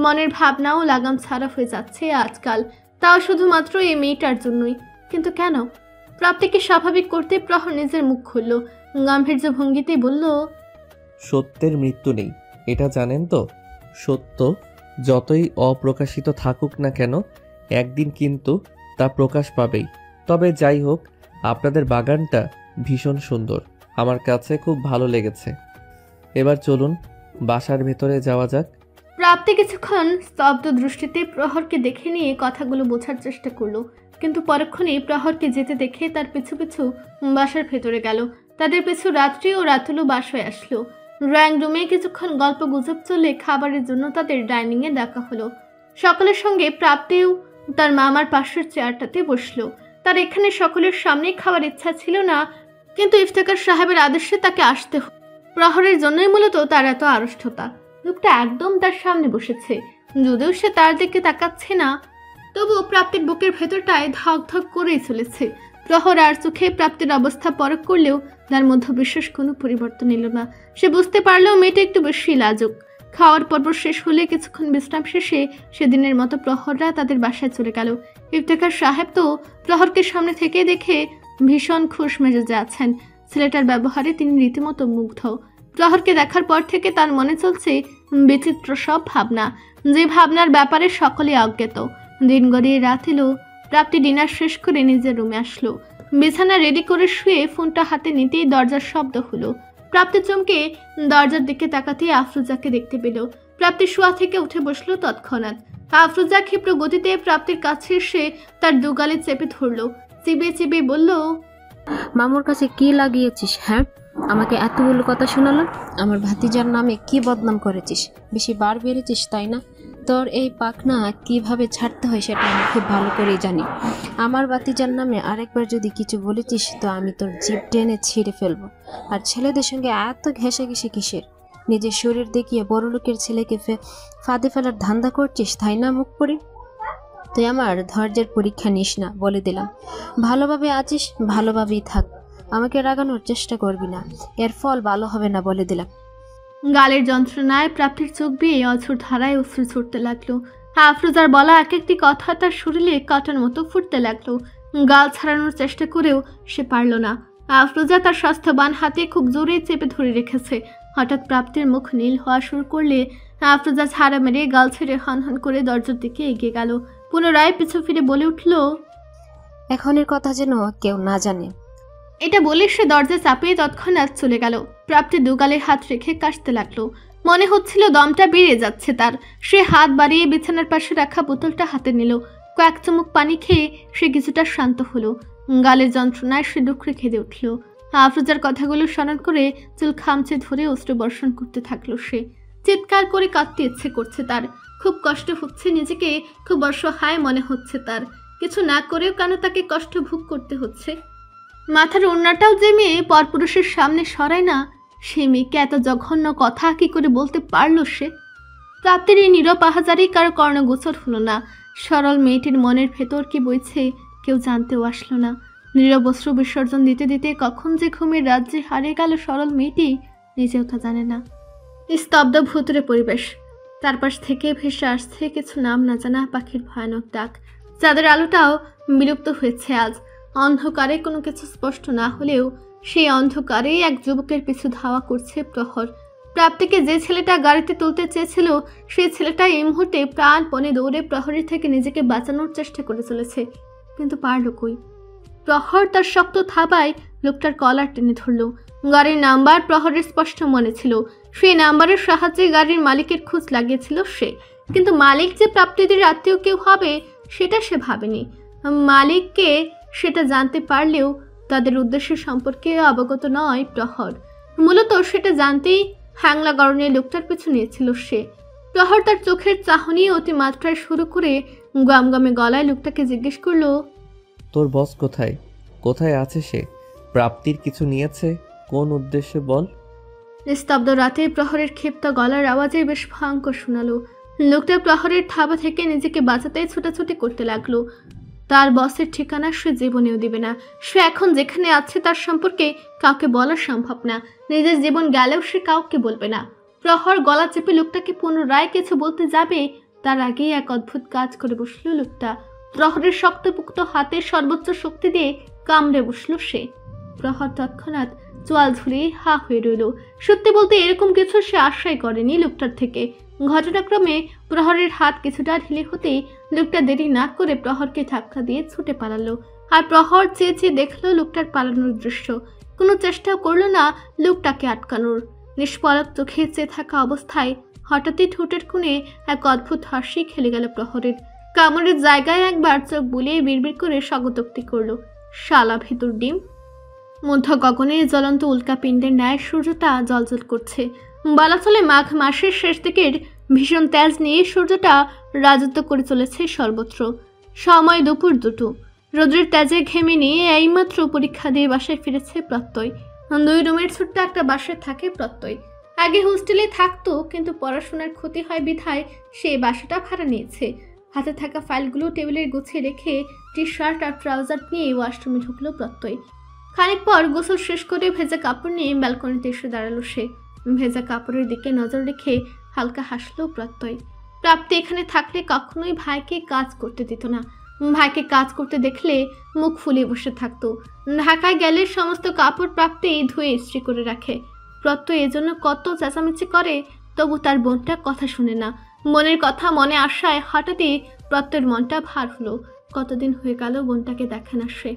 মনের ভাবনাও লাগাম ছাড়া হয়ে যাচ্ছে আজকাল, তাও শুধুমাত্র এই মেয়েটার জন্যই। কিন্তু কেন? প্রাপ্তিকে স্বাভাবিক করতে প্রহর নিজের মুখ খুলল, গাম্ভীর্য ভঙ্গিতে বলল, সত্যের মৃত্যু নেই, এটা জানেন তো? সত্য যতই অপ্রকাশিত থাকুক না কেন, একদিন কিন্তু তা প্রকাশ পাবেই। তবে যাই হোক, আপনাদের বাগানটা ভীষণ সুন্দর, আমার কাছে খুব ভালো লেগেছে। এবার চলুন বাসার ভেতরে যাওয়া যাক। প্রাপ্তি কিছুক্ষণ স্তব্ধ দৃষ্টিতে প্রহরকে দেখে নিয়ে কথাগুলো বোঝার চেষ্টা করলো, কিন্তু পরক্ষণে প্রহরকে যেতে দেখে তার পিছু পিছু বাসার ভেতরে গেল। তাদের পিছু রাত্রি ও রাতুলও বাসায় আসলো। ড্রয়িং রুমে কিছুক্ষণ গল্প গুজব চলে খাবারের জন্য তাদের ডাইনিংয়ে ডাকা হলো। সকলের সঙ্গে প্রাপ্তিও তার মামার পাশের চেয়ারটাতে বসলো। তার এখানে সকলের সামনে খাওয়ার ইচ্ছা ছিল না, কিন্তু ইফতেখার সাহেবের আদেশে তাকে আসতে হলো। প্রহরের জন্যই মূলত তার এত আড়ষ্টতা। লোকটা একদম তার সামনে বসেছে, যদিও সে তার দিকে তাকাচ্ছে না, তবুও প্রাপ্তির বুকের ভেতরটায় ধক ধক করেই চলেছে। প্রহর আর চোখে প্রাপ্তির অবস্থা পরখ করলেও তার মধ্যে বিশেষ কোনো পরিবর্তন এলো না। সে বুঝতে পারলেও মেয়েটা একটু বেশি লাজুক। খাওয়ার পর্ব শেষ হলে কিছুক্ষণ বিশ্রাম শেষে সেদিনের মতো প্রহররা তাদের বাসায় চলে গেল। ইফতেখার সাহেব তো প্রহরকে সামনে থেকে দেখে ভীষণ খুশ মেজাজে আছেন। ছেলেটার ব্যবহারে তিনি রীতিমতো মুগ্ধ। প্রহরকে দেখার পর থেকে তার মনে চলছে বিচিত্র সব ভাবনা, যে ভাবনার ব্যাপারে সকলে অজ্ঞাত। দিন গড়িয়ে রাত এলো। প্রাপ্তি ডিনার শেষ করে নিজের রুমে আসলো। বিছানা রেডি করে শুয়ে ফোনটা হাতে নিতেই দরজার শব্দ হলো। প্রাপ্তি চমকে দরজার দিকে তাকাতেই আফরোজাকে দেখতে পেল। প্রাপ্তি শোয়া থেকে উঠে বসলো তৎক্ষণাৎ। আফরোজা ক্ষিপ্র গতিতে প্রাপ্তির কাছে এসে তার দুগালে চেপে ধরলো। চিবিয়ে চিবিয়ে বলল, মামুর কাছে কি লাগিয়েছিস? হ্যাঁ, আমাকে এতগুলো কথা শোনালো। আমার ভাতিজার নামে কি বদনাম করেছিস? বেশি বার বেড়েছিস, তাই না? তোর এই পাখনা কিভাবে ছাড়তে হয় সেটা আমি খুব ভালো করেই জানি। আমার ভাতিজার নামে আরেকবার যদি কিছু বলেছিস তো আমি তোর জিভ টেনে ছিঁড়ে ফেলবো। আর ছেলেদের সঙ্গে এত ঘেঁষাঘেঁষি কিসের? নিজের শরীর দেখিয়ে বড় লোকের ছেলেকে ফাঁদে ফেলার ধান্দা করছিস, তাই না? মুখ পড়ি, তুই আমার ধৈর্যের পরীক্ষা নিস না, বলে দিলাম। ভালোভাবে আছিস, ভালোভাবেই থাক। আমাকে রাগানোর চেষ্টা করবি না, এর ফল ভালো হবে না, বলে দিলাম। গালের যন্ত্রণায় প্রাপ্তির চোখ বেয়ে অঝোর ধারায় অশ্রু ছুটতে লাগলো। আফরোজার বলা এক একটি কথা তার শরীরে কাটার মতো ফুটতে লাগলো। গাল ছাড়ানোর চেষ্টা করেও সে পারল না। আফরোজা তার স্বাস্থ্যবান হাতে খুব জোরে চেপে ধরে রেখেছে। হঠাৎ প্রাপ্তির মুখ নীল হওয়া শুরু করলে আফরোজা ছাড়া মেরে গাল ছেড়ে হনহন করে দরজার দিকে এগিয়ে গেল। পুনরায় পিছু ফিরে বলে উঠল, এখনের কথা যেন কেউ না জানে। এটা বলে সে দরজা চাপিয়ে তৎক্ষণাৎ চলে গেল। প্রাপ্তি দুগালে হাত রেখে কাশতে লাগলো। মনে হচ্ছিল দমটা বেড়ে যাচ্ছে তার। সে হাত বাড়িয়ে বিছানার পাশে রাখা বোতলটা হাতে নিল। কয়েক চুমুক পানি খেয়ে সে কিছুটা শান্ত হলো। গালের যন্ত্রণায় সে দুঃখে কেঁদে উঠল। আফরোজার কথাগুলো স্মরণ করে চুল খামচে ধরে অশ্রু বর্ষণ করতে থাকলো সে। চিৎকার করে কাঁদতে ইচ্ছে করছে তার। খুব কষ্ট হচ্ছে নিজেকে, খুব অসহায় মনে হচ্ছে তার। কিছু না করেও কেন তাকে কষ্ট ভোগ করতে হচ্ছে? মাথার ওড়নাটাও যে মেয়ে পরপুরুষের সামনে সরায় না, সে মেয়েকে এত জঘন্য কথা কি করে বলতে পারলো সে? প্রাপ্তির এই নীরব আহাজারি কারো কর্ণগোচর হলো না। সরল মেয়েটির মনের ভেতর কি বইছে কেউ জানতেও আসলো না। নীরব অশ্রু বিসর্জন দিতে দিতে কখন যে ঘুমের রাজ্যে হারিয়ে গেল সরল মেয়েটি, নিজেও তা জানে না। স্তব্ধ ভুতুরে পরিবেশ। তার পাশ থেকে ভেসে আসছে কিছু নাম না জানা পাখির ভয়ানক ডাক, যাদের আলোটাও বিলুপ্ত হয়েছে আজ। অন্ধকারে কোনো কিছু স্পষ্ট না হলেও সেই অন্ধকারে এক যুবকের পিছু ধাওয়া করছে প্রহর। প্রাপ্তিকে যে ছেলেটা গাড়িতে তুলতে চেয়েছিল সেই ছেলেটা এই মুহূর্তে প্রাণপণে দৌড়ে প্রহরের থেকে নিজেকে বাঁচানোর চেষ্টা করে চলেছে, কিন্তু পারল কই? প্রহর তার শক্ত থাবায় লোকটার কলার টেনে ধরল। গাড়ির নাম্বার প্রহরের স্পষ্ট মনে ছিল। সেই নাম্বারের সাহায্যে গাড়ির মালিকের খোঁজ লাগিয়েছিল সে, কিন্তু মালিক যে প্রাপ্তিদের আত্মীয় কেউ হবে সেটা সে ভাবেনি। মালিককে সেটা জানতে পারলেও তাদের উদ্দেশ্য সম্পর্কে অবগত নয় প্রহর। মূলত সেটা জানতেই হ্যাংলা গরনে লোকটার পিছু নিয়েছিল সে। প্রহর তার চোখের চাহনি অতিমাত্রায় শুরু করে গামগামে গলায় লোকটাকে জিজ্ঞেস করলো, তোর বস কোথায়? কোথায় আছে সে? প্রাপ্তির কিছু নিয়েছে? কোন উদ্দেশ্যে বল? নিস্তব্ধ রাতে প্রহরের ক্ষিপ্ত গলার আওয়াজে বেশ ভয়ঙ্কর শোনালো। লোকটা প্রহরের থাবা থেকে নিজেকে বাঁচাতেই ছোটাছুটি করতে লাগলো। তার বসের ঠিকানা সে জীবনেও দিবে না। সে এখন যেখানে আছে তার সম্পর্কে কাউকে বলা সম্ভব না। নিজের জীবন গেলেও সে কাউকে বলবে না। প্রহর গলা চেপে লোকটাকে পুনরায় কিছু বলতে যাবে, তার আগেই এক অদ্ভুত কাজ করে বসলো লোকটা। প্রহরের শক্তপোক্ত হাতে সর্বোচ্চ শক্তি দিয়ে কামড়ে বসলো সে। প্রহর তৎক্ষণাৎ চোয়াল ঝুলিয়ে হা হয়ে রইল। সত্যি বলতে এরকম কিছু সে আশাই করেনি লোকটার থেকে। ঘটনাক্রমে প্রহরের হাত কিছুটা ঢিলে হতেই লোকটা দেরি না করে প্রহরকে ধাক্কা দিয়ে ছুটে পালালো। আর প্রহর চেয়ে চেয়ে দেখলো লোকটার পালানোর দৃশ্য। কোনো চেষ্টাও করলো না লোকটাকে আটকানোর। নিষ্পলক চোখে চেয়ে থাকা অবস্থায় হঠাৎই ঠোঁটের কোণে এক অদ্ভুত হাসি খেলে গেল প্রহরের। কামড়ের জায়গায় একবার চোখ বুলিয়ে বিড়বিড় করে স্বগতোক্তি করলো, শালা ভেতর ডিম। মধ্য গগনে জ্বলন্ত উল্কাপিণ্ডের ন্যায় সূর্যটা জ্বলজ্বল করছে। বলা চলে মাঘ মাসের শেষ দিকের ভীষণ তেজ নিয়ে সূর্যটা রাজত্ব করে চলেছে সর্বত্র। সময় দুপুর 2টো। রোদ্রের তেজে ঘেমে নিয়ে এইমাত্র পরীক্ষা দিয়ে বাসায় ফিরেছে প্রত্যয়। 2 রুমের ছোট্ট একটা বাসায় থাকে প্রত্যয়। আগে হোস্টেলে থাকতো, কিন্তু পড়াশোনার ক্ষতি হয় বিধায় সে বাসাটা ভাড়া নিয়েছে। হাতে থাকা ফাইলগুলো টেবিলে গুছিয়ে রেখে টি শার্ট আর ট্রাউজার নিয়ে ওয়াশরুমে ঢুকলো প্রত্যয়। খানিক পর গোসল শেষ করে ভেজা কাপড় নিয়ে ব্যালকনিতে এসে দাঁড়ালো সে। ভেজা কাপড়ের দিকে নজর রেখে হালকা হাসলো প্রত্যয়। প্রাপ্তি এখানে থাকলে কখনোই ভাইকে কাজ করতে দিত না। ভাইকে কাজ করতে দেখলে মুখ ফুলিয়ে বসে থাকতো। ঢাকায় গেলে সমস্ত কাপড় প্রাপ্তি ধুয়ে ইস্ত্রি করে রাখে। প্রত্যয় এজন্য কত চেঁচামেচি করে, তবু তার বোনটা কথা শুনে না। মনের কথা মনে আসায় হঠাৎই প্রত্যয়ের মনটা ভার হলো। কতদিন হয়ে গেল বোনটাকে দেখে না সে।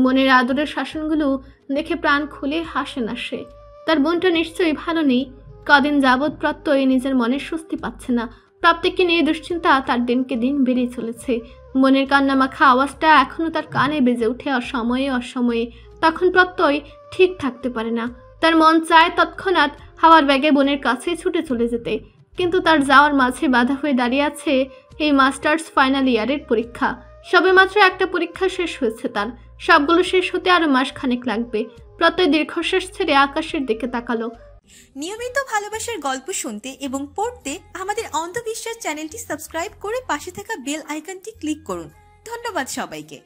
মনের আদরের শাসনগুলো দেখে প্রাণ খুলে হাসে না সে। তার বোনটা নিশ্চয়ই ভালো নেই। কদিন যাবৎ প্রত্যয় নিজের মনে স্বস্তি পাচ্ছে না। প্রাপ্তিকে নিয়ে দুশ্চিন্তা তার দিনকে দিন বেড়ে চলেছে। মনের কান্নামাখা আওয়াজটা এখনো তার কানে বেজে উঠে অসময়ে অসময়ে। তখন প্রত্যয় ঠিক থাকতে পারে না। তার মন চায় তৎক্ষণাৎ হাওয়ার ব্যাগে বোনের কাছে ছুটে চলে যেতে, কিন্তু তার যাওয়ার মাঝে বাধা হয়ে দাঁড়িয়ে আছে এই মাস্টার্স ফাইনাল ইয়ারের পরীক্ষা। সবেমাত্র একটা পরীক্ষা শেষ হয়েছে তার, সবগুলো শেষ হতে আরো মাস খানেক লাগবে। প্রত্যয় দীর্ঘশ্বাস ছেড়ে আকাশের দিকে তাকালো। নিয়মিত ভালোবাসার গল্প শুনতে এবং পড়তে আমাদের অন্ধবিশ্বাস চ্যানেলটি সাবস্ক্রাইব করে পাশে থাকা বেল আইকনটি ক্লিক করুন। ধন্যবাদ সবাইকে।